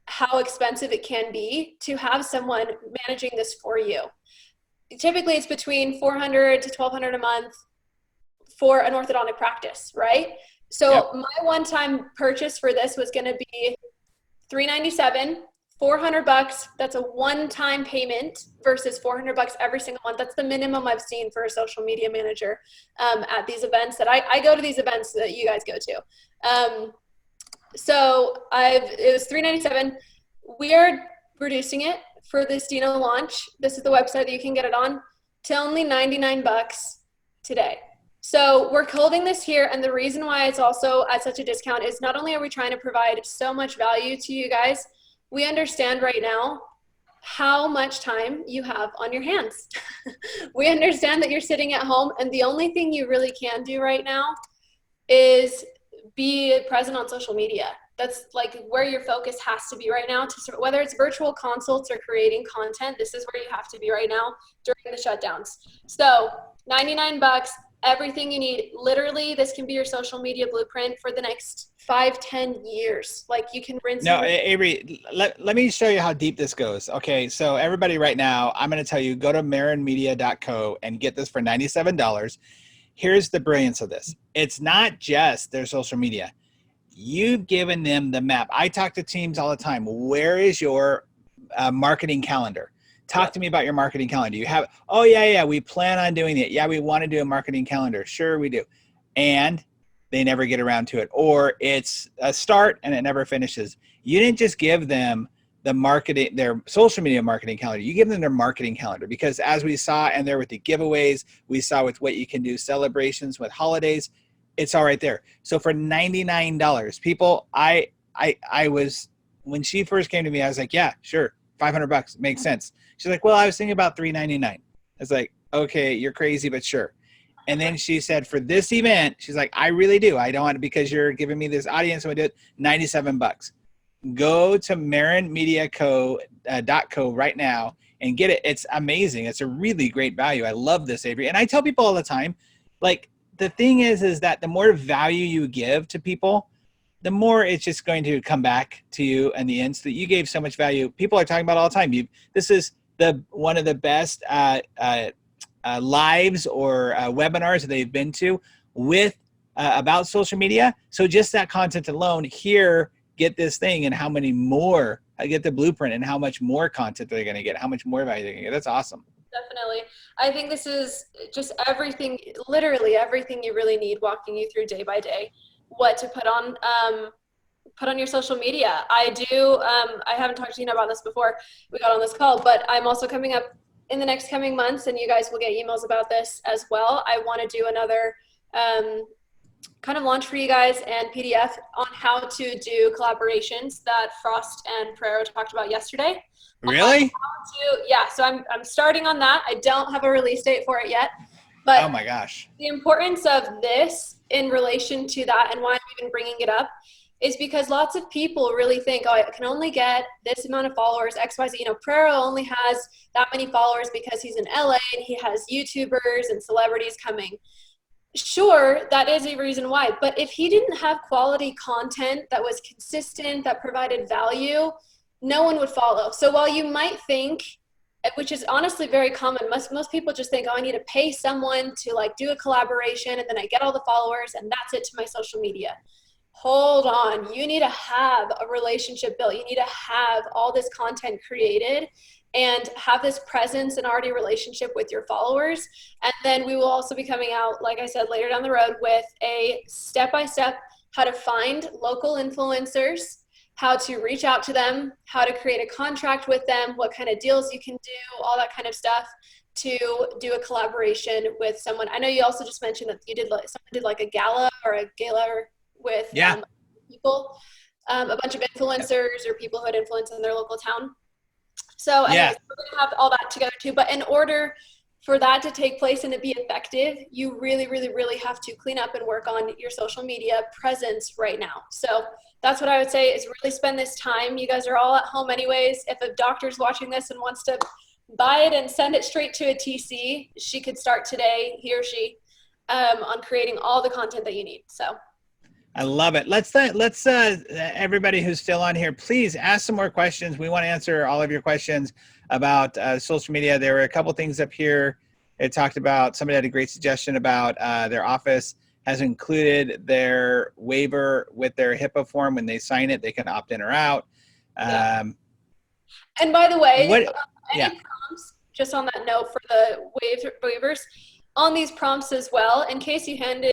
how expensive it can be to have someone managing this for you. Typically it's between $400 to $1,200 a month for an orthodontic practice, right? So my one-time purchase for this was going to be $397, $400. That's a one-time payment versus $400 every single month. That's the minimum I've seen for a social media manager at these events that I go to these events that you guys go to. So it was $397. We are reducing it for this Dino launch. This is the website that you can get it on, to only $99 today. So we're holding this here, and the reason why it's also at such a discount is not only are we trying to provide so much value to you guys, we understand right now how much time you have on your hands. We understand that you're sitting at home, and the only thing you really can do right now is be present on social media. That's like where your focus has to be right now, to whether it's virtual consults or creating content. This is where you have to be right now during the shutdowns. So 99 bucks, everything you need. Literally, this can be your social media blueprint for the next 5-10 years. Like, you can rinse. No, Avery, let me show you how deep this goes. Okay, so everybody right now, I'm going to tell you, go to marinmedia.co and get this for $97. Here's the brilliance of this. It's not just their social media. You've given them the map. I talk to teams all the time. Where is your marketing calendar? Talk to me about your marketing calendar. You have, oh yeah, we plan on doing it. Yeah, we want to do a marketing calendar. Sure, we do. And they never get around to it. Or it's a start and it never finishes. You didn't just give them the marketing, their social media marketing calendar. You give them their marketing calendar, because as we saw, and there with the giveaways, we saw with what you can do, celebrations with holidays, it's all right there. So for $99, people, I was, when she first came to me, I was like, yeah, sure, $500 makes sense. She's like, well, I was thinking about $399. I was like, okay, you're crazy, but sure. And then she said, for this event, she's like, I really do. I don't want it because you're giving me this audience. So I do it, $97. Go to marinmediaco.co right now and get it. It's amazing. It's a really great value. I love this, Avery. And I tell people all the time, like, the thing is that the more value you give to people, the more it's just going to come back to you in the end. So that you gave so much value. People are talking about it all the time. This is one of the best lives or webinars that they've been to with about social media. So just that content alone here, get this thing, and how many more, I get the blueprint and how much more content they're going to get, how much more value they're going to get. That's awesome. Definitely. I think this is just everything, literally everything you really need, walking you through day by day, what to put on your social media. I haven't talked to you about this before we got on this call, but I'm also coming up in the next coming months, and you guys will get emails about this as well. I want to do another kind of launch for you guys and PDF on how to do collaborations that Frost and Pereira talked about yesterday. Really? Yeah, so I'm starting on that. I don't have a release date for it yet, but oh my gosh, the importance of this in relation to that, and why I'm even bringing it up, is because lots of people really think, oh, I can only get this amount of followers, XYZ. You know, Pereira only has that many followers because he's in LA and he has YouTubers and celebrities coming. Sure, that is a reason why. But if he didn't have quality content that was consistent, that provided value, no one would follow. So while you might think, which is honestly very common, most people just think, oh, I need to pay someone to like do a collaboration and then I get all the followers and that's it to my social media. Hold on, you need to have a relationship built. You need to have all this content created and have this presence and already relationship with your followers. And then we will also be coming out, like I said, later down the road with a step-by-step how to find local influencers, how to reach out to them, how to create a contract with them, what kind of deals you can do, all that kind of stuff to do a collaboration with someone. I know you also just mentioned that you someone did like a gala with people, a bunch of influencers or people who had influence in their local town. So anyways, we're going to have all that together too. But in order for that to take place and to be effective, you really, really, really have to clean up and work on your social media presence right now. So that's what I would say, is really spend this time. You guys are all at home anyways. If a doctor's watching this and wants to buy it and send it straight to a TC, she could start today, he or she, on creating all the content that you need. So I love it. Let's everybody who's still on here, please ask some more questions. We want to answer all of your questions about social media. There were a couple things up here. It talked about, somebody had a great suggestion about their office has included their waiver with their HIPAA form. When they sign it, they can opt in or out. And by the way, any prompts, just on that note for the waivers, on these prompts as well, in case you handed,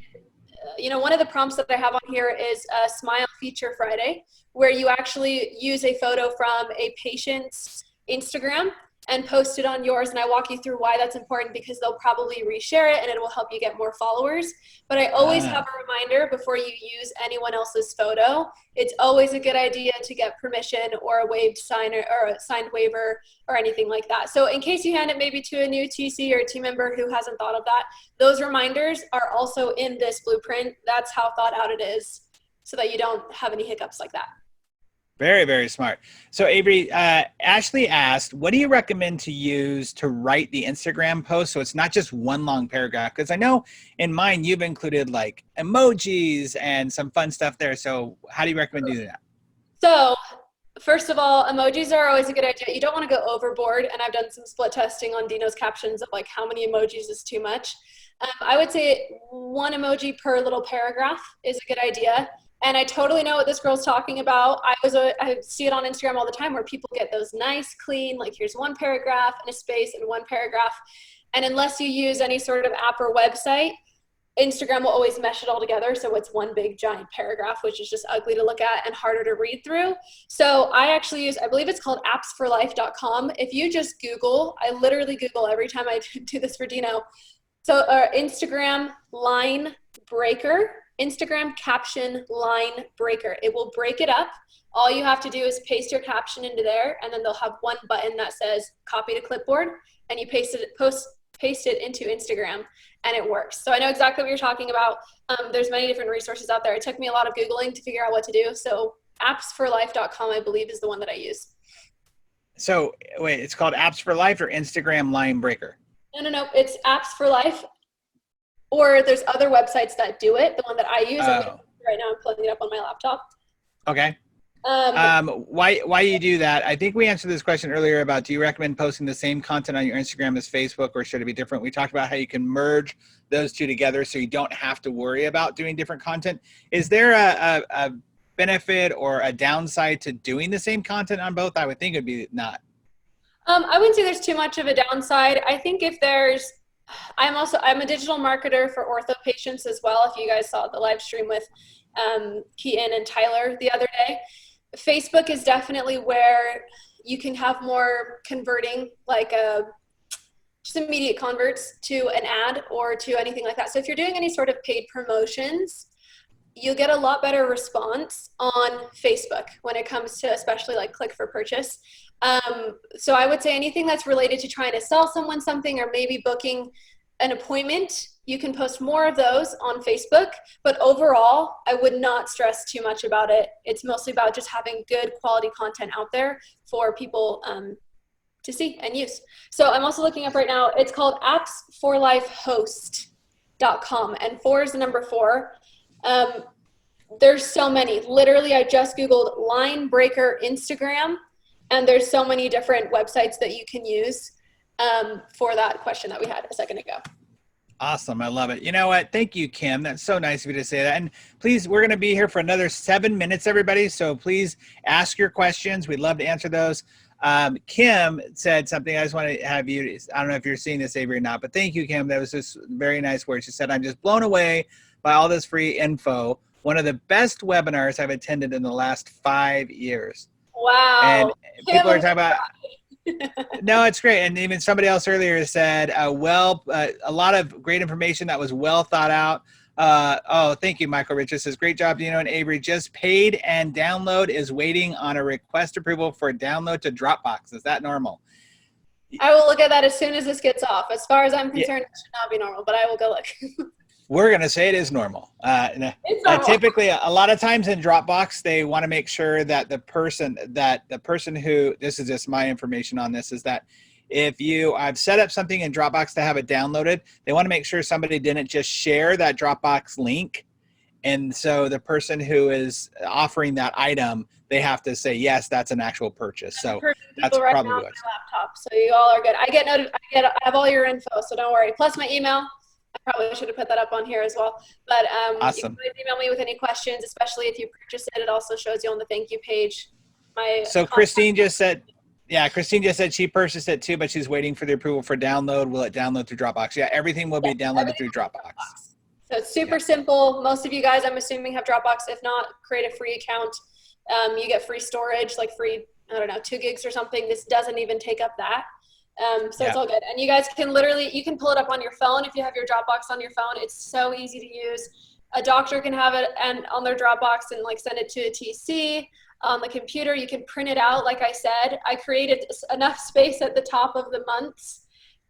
one of the prompts that I have on here is a Smile Feature Friday, where you actually use a photo from a patient's Instagram and post it on yours, and I walk you through why that's important, because they'll probably reshare it and it will help you get more followers. But I always have a reminder before you use anyone else's photo. It's always a good idea to get permission or a waived sign or a signed waiver or anything like that. So in case you hand it maybe to a new TC or a team member who hasn't thought of that, those reminders are also in this blueprint. That's how thought out it is, so that you don't have any hiccups like that. Very, very smart. So Avery, Ashley asked, what do you recommend to use to write the Instagram post so it's not just one long paragraph? Because I know in mine you've included like emojis and some fun stuff there. So how do you recommend doing that? So first of all, emojis are always a good idea. You don't want to go overboard, and I've done some split testing on Dino's captions of like how many emojis is too much. I would say one emoji per little paragraph is a good idea. And I totally know what this girl's talking about. I see it on Instagram all the time where people get those nice, clean, like here's one paragraph and a space and one paragraph. And unless you use any sort of app or website, Instagram will always mesh it all together. So it's one big giant paragraph, which is just ugly to look at and harder to read through. So I actually use, I believe it's called appsforlife.com. If you just Google, I literally Google every time I do this for Dino. So Instagram line breaker. Instagram caption line breaker. It will break it up. All you have to do is paste your caption into there, and then they'll have one button that says copy to clipboard, and you paste it into Instagram, and it works. So I know exactly what you're talking about. There's many different resources out there. It took me a lot of Googling to figure out what to do. So appsforlife.com, I believe, is the one that I use. So wait, it's called Apps for Life or Instagram line breaker? No. It's Apps for Life. Or there's other websites that do it. The one that I use right now, I'm pulling it up on my laptop. Okay. Why you do that? I think we answered this question earlier about, do you recommend posting the same content on your Instagram as Facebook, or should it be different? We talked about how you can merge those two together so you don't have to worry about doing different content. Is there a benefit or a downside to doing the same content on both? I would think it would be not. I wouldn't say there's too much of a downside. I think if there's, I'm a digital marketer for ortho patients as well. If you guys saw the live stream with Keaton and Tyler the other day, Facebook is definitely where you can have more converting, like just immediate converts to an ad or to anything like that. So if you're doing any sort of paid promotions, you'll get a lot better response on Facebook when it comes to especially like click for purchase. So I would say anything that's related to trying to sell someone something or maybe booking an appointment, you can post more of those on Facebook. But overall, I would not stress too much about it. It's mostly about just having good quality content out there for people to see and use. So I'm also looking up right now. It's called appsforlifehost.com, and 4 is the number 4. There's so many. Literally, I just Googled line breaker Instagram, and there's so many different websites that you can use for that question that we had a second ago. Awesome. I love it. You know what? Thank you, Kim. That's so nice of you to say that. And please, we're going to be here for another 7 minutes, everybody. So please ask your questions. We'd love to answer those. Kim said something. I just want to have you, I don't know if you're seeing this, Avery, or not, but thank you, Kim. That was just very nice words. She said, I'm just blown away by all this free info. One of the best webinars I've attended in the last 5 years. Wow. And people are talking about, no, it's great. And even somebody else earlier said, a lot of great information that was well thought out. Oh, thank you, Michael Richards says, great job, Dino and Avery. Just paid and download is waiting on a request approval for download to Dropbox. Is that normal? I will look at that as soon as this gets off. As far as I'm concerned, it should not be normal, but I will go look. We're going to say it is normal. Typically, a lot of times in Dropbox, they want to make sure that the person who, this is just my information on this, is that if I've set up something in Dropbox to have it downloaded, they want to make sure somebody didn't just share that Dropbox link. And so the person who is offering that item, they have to say, yes, that's an actual purchase. So that's right probably now what. On my laptop, so you all are good. I have all your info, so don't worry. Plus my email. I probably should have put that up on here as well. But awesome. You can email me with any questions, especially if you purchase it. It also shows you on the thank you page. So Christine just said, she purchased it too, but she's waiting for the approval for download. Will it download through Dropbox? Yeah, everything will be downloaded through Dropbox. So it's super simple. Most of you guys, I'm assuming, have Dropbox. If not, create a free account. You get free storage, like free I don't know, 2 gigs or something. This doesn't even take up that. So Yeah. it's all good. And you guys can literally, you can pull it up on your phone if you have your Dropbox on your phone. It's so easy to use. A doctor can have it and on their Dropbox and like send it to a TC. On the computer, you can print it out. Like I said, I created enough space at the top of the months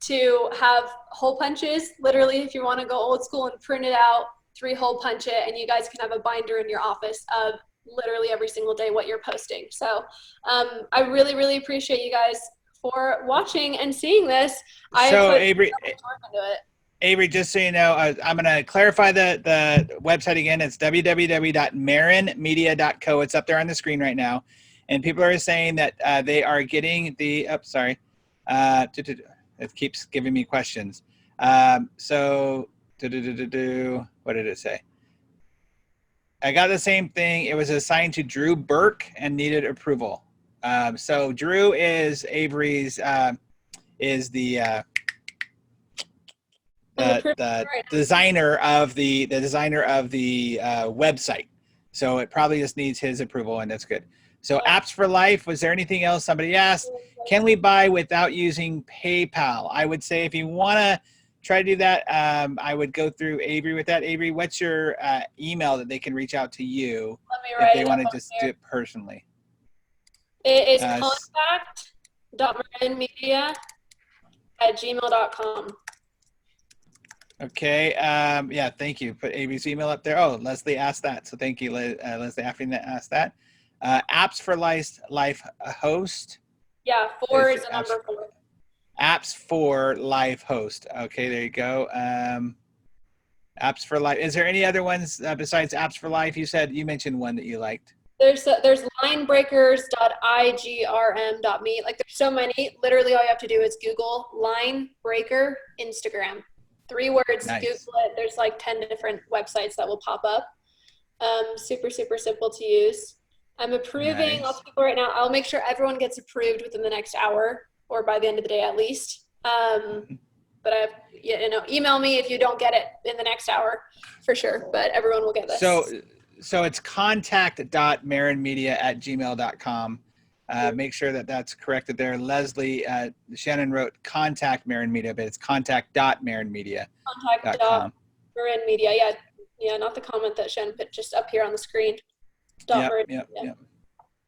to have hole punches. Literally, if you want to go old school and print it out, 3 hole punch it, and you guys can have a binder in your office of literally every single day what you're posting. So I really, really appreciate you guys for watching and seeing this. So Avery, into it. Avery, just so you know, I'm going to clarify the website again. It's www.marinmedia.co. It's up there on the screen right now. And people are saying that they are getting the, it keeps giving me questions. So, what did it say? I got the same thing. It was assigned to Drew Burke and needed approval. So Drew is Avery's, is the designer of the website. So it probably just needs his approval, and that's good. So Apps for Life, was there anything else? Somebody asked, can we buy without using PayPal? I would say if you want to try to do that, I would go through Avery with that. Avery, what's your email that they can reach out to you if they want to just do it personally? It is contact.marinmedia@gmail.com. Okay. Yeah, thank you. Put Avery's email up there. Oh, Leslie asked that. So thank you, Leslie Affing, that asked that. Apps for Life host. Yeah, 4 is the number 4. Apps for Life host. Okay, there you go. Apps for Life. Is there any other ones besides Apps for Life? You mentioned one that you liked. There's linebreakers.igrm.me. Like there's so many. Literally all you have to do is Google line breaker Instagram. 3 words, nice. Google it. There's like 10 different websites that will pop up. Super, super simple to use. I'm approving lots of people right now. I'll make sure everyone gets approved within the next hour or by the end of the day at least. But email me if you don't get it in the next hour for sure. But everyone will get this. So it's contact.marinmedia@gmail.com. Make sure that that's corrected there. Leslie, Shannon wrote contact Marin Media, but it's contact.marinmedia.com. Contact.marinmedia. Yeah, not the comment that Shannon put just up here on the screen. Yep.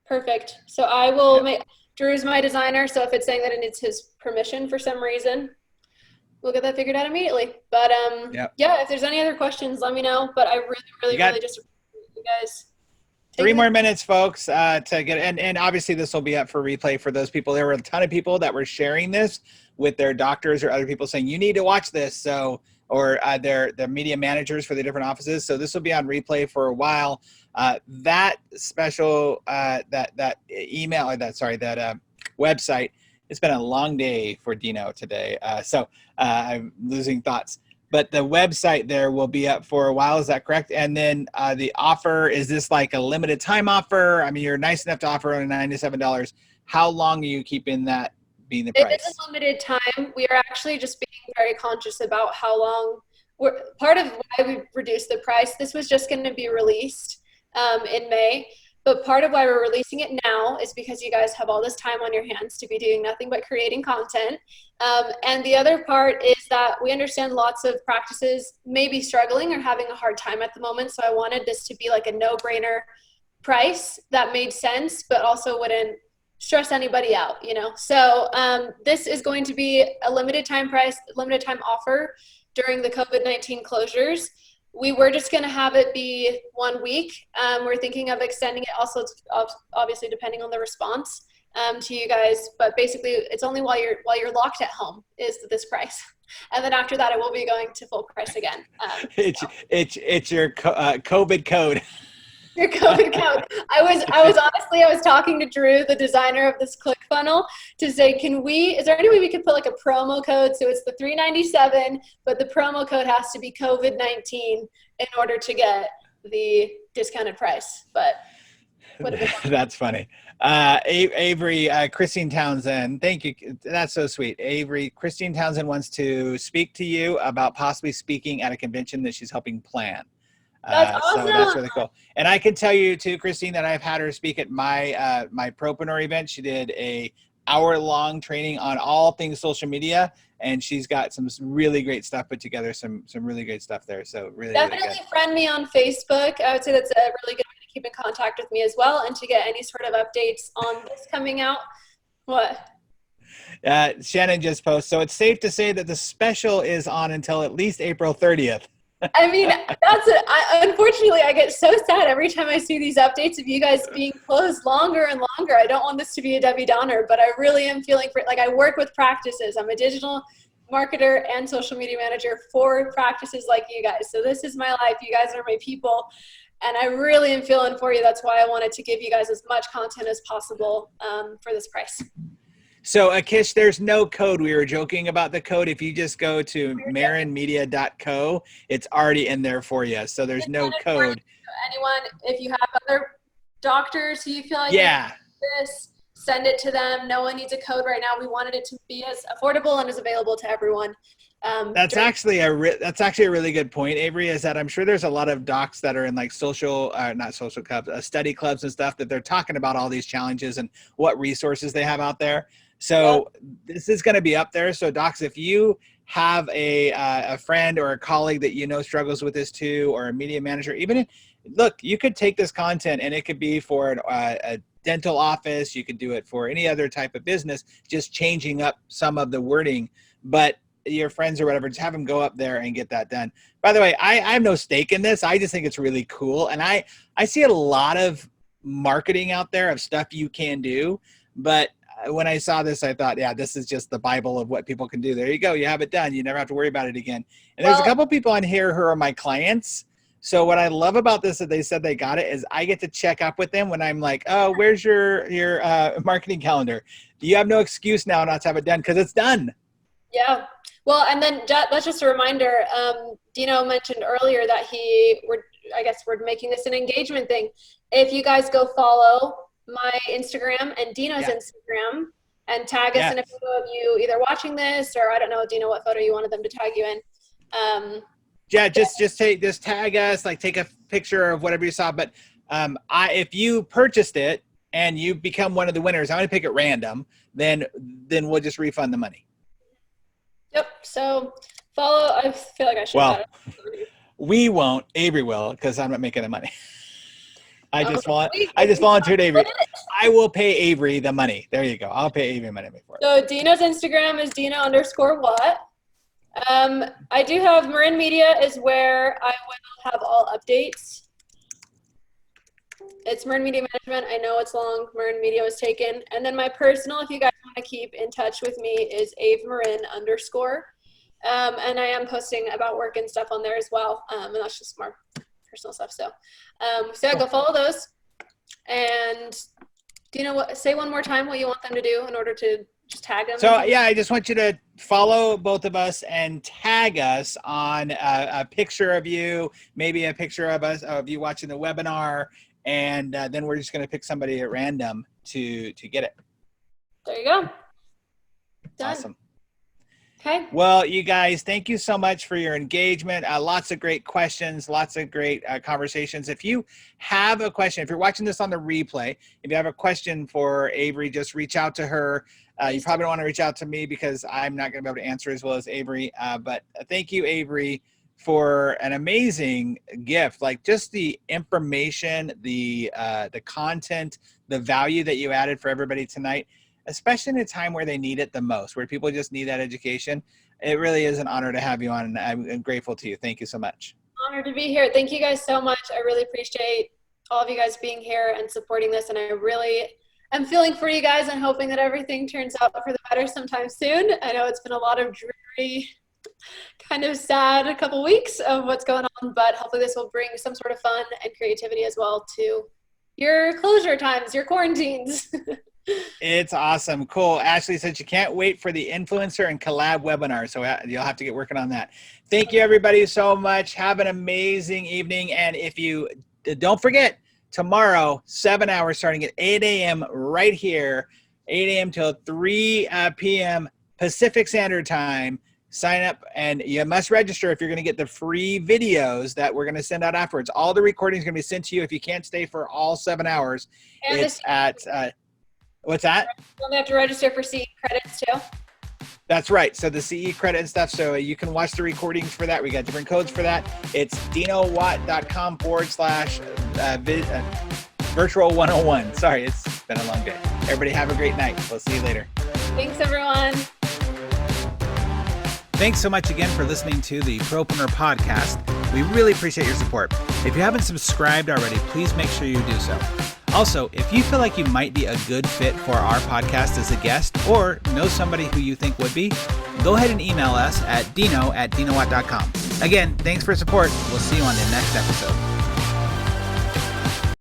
Perfect. So I will make, Drew's my designer, so if it's saying that it needs his permission for some reason, we'll get that figured out immediately. But yeah, if there's any other questions, let me know. But I really just appreciate you guys. 3 more minutes, folks, to get, and obviously this will be up for replay for those people. There were a ton of people that were sharing this with their doctors or other people saying, you need to watch this. So, or their media managers for the different offices. So this will be on replay for a while. That special, that email, or that website, it's been a long day for Dino today. So I'm losing thoughts. But the website there will be up for a while. Is that correct? And then the offer, is this like a limited time offer? I mean, you're nice enough to offer only $97. How long are you keeping that being the price? It is a limited time. We are actually just being very conscious about how long. Part of why we reduced the price, this was just going to be released in May. But part of why we're releasing it now is because you guys have all this time on your hands to be doing nothing but creating content. And the other part is that we understand lots of practices may be struggling or having a hard time at the moment. So I wanted this to be like a no-brainer price that made sense, but also wouldn't stress anybody out, So this is going to be a limited time price, limited time offer during the COVID-19 closures. We were just going to have it be 1 week. We're thinking of extending it also, obviously depending on the response to you guys. But basically, it's only while you're locked at home is this price, and then after that, it will be going to full price again. It's your COVID code. Your COVID code. I was talking to Drew, the designer of this ClickFunnel, to say, is there any way we could put like a promo code? So it's the $397, but the promo code has to be COVID-19 in order to get the discounted price. But that's funny. Avery, Christine Townsend, thank you. That's so sweet. Avery, Christine Townsend wants to speak to you about possibly speaking at a convention that she's helping plan. That's So that's awesome. really cool. And I can tell you too, Christine, that I've had her speak at my my Propreneur event. She did a hour-long training on all things social media, and she's got some really great stuff put together. Some really great stuff there. So really good. Definitely friend me on Facebook. I would say that's a really good way to keep in contact with me as well, and to get any sort of updates on this coming out. What? Shannon just posted. So it's safe to say that the special is on until at least April 30th. I mean, that's it. Unfortunately, I get so sad every time I see these updates of you guys being closed longer and longer. I don't want this to be a Debbie Downer, but I really am feeling for, like, I work with practices. I'm a digital marketer and social media manager for practices like you guys. So this is my life. You guys are my people. And I really am feeling for you. That's why I wanted to give you guys as much content as possible for this price. So Akish, there's no code. We were joking about the code. If you just go to marinmedia.co, it's already in there for you. So there's no code. Anyone, if you have other doctors who you feel like this, send it to them. No one needs a code right now. We wanted it to be as affordable and as available to everyone. That's actually a really good point, Avery, is that I'm sure there's a lot of docs that are in like not social clubs, study clubs and stuff, that they're talking about all these challenges and what resources they have out there. So this is going to be up there. So docs, if you have a friend or a colleague that you know struggles with this too, or a media manager, look, you could take this content and it could be for a dental office. You could do it for any other type of business, just changing up some of the wording. But your friends or whatever, just have them go up there and get that done. By the way, I have no stake in this. I just think it's really cool. And I see a lot of marketing out there of stuff you can do. But when I saw this, I thought, yeah, this is just the Bible of what people can do. There you go. You have it done. You never have to worry about it again. And there's a couple people on here who are my clients. So what I love about this, that they said they got it, is I get to check up with them when I'm like, oh, where's your marketing calendar? You have no excuse now not to have it done, because it's done. Yeah. Well, and then that's just a reminder. Dino mentioned earlier that we're making this an engagement thing. If you guys go follow my Instagram and Dino's Instagram and tag us in a photo of you either watching this, or I don't know, Dino, what photo you wanted them to tag you in. Just tag us, like take a picture of whatever you saw. But if you purchased it and you become one of the winners, I'm going to pick at random, then we'll just refund the money. Yep. So follow. I feel like I should. Well, we won't. Avery will, because I'm not making the money. I just volunteered Avery. I will pay Avery the money. There you go. I'll pay Avery money for it. So Dino's Instagram is Dino_Watt. I do have Marin Media is where I will have all updates. It's Marin Media Management. I know it's long. Marin Media was taken. And then my personal, if you guys want to keep in touch with me, is AveMarin_. And I am posting about work and stuff on there as well. And that's just more personal stuff. So go follow those. And say one more time what you want them to do in order to just tag them. So yeah, I just want you to follow both of us and tag us on a picture of you, maybe a picture of you watching the webinar. And then we're just going to pick somebody at random to get it. There you go. Done. Awesome. Okay. Well, you guys, thank you so much for your engagement. Lots of great questions, lots of great conversations. If you have a question, if you're watching this on the replay, if you have a question for Avery, just reach out to her. You probably don't want to reach out to me because I'm not going to be able to answer as well as Avery. But thank you, Avery, for an amazing gift. Like just the information, the content, the value that you added for everybody tonight, especially in a time where they need it the most, where people just need that education. It really is an honor to have you on, and I'm grateful to you. Thank you so much. Honored to be here. Thank you guys so much. I really appreciate all of you guys being here and supporting this, and I really am feeling for you guys and hoping that everything turns out for the better sometime soon. I know it's been a lot of dreary, kind of sad a couple weeks of what's going on, but hopefully this will bring some sort of fun and creativity as well to your closure times, your quarantines. It's awesome. Cool. Ashley said she can't wait for the influencer and collab webinar. So you'll have to get working on that. Thank you, everybody, so much. Have an amazing evening. And if you don't forget, tomorrow, 7 hours starting at 8 a.m. right here, 8 a.m. till 3 p.m. Pacific Standard Time. sign up, and you must register if you're going to get the free videos that we're going to send out afterwards. All the recordings are going to be sent to you if you can't stay for all 7 hours. And it's at, what's that? Don't they have to register for CE credits too? That's right. So the CE credit and stuff. So you can watch the recordings for that. We got different codes for that. It's dinowatt.com/virtual 101. Sorry, it's been a long day. Everybody have a great night. We'll see you later. Thanks, everyone. Thanks so much again for listening to the Propreneur Podcast. We really appreciate your support. If you haven't subscribed already, please make sure you do so. Also, if you feel like you might be a good fit for our podcast as a guest or know somebody who you think would be, go ahead and email us at dino@dinowatt.com. Again, thanks for support. We'll see you on the next episode.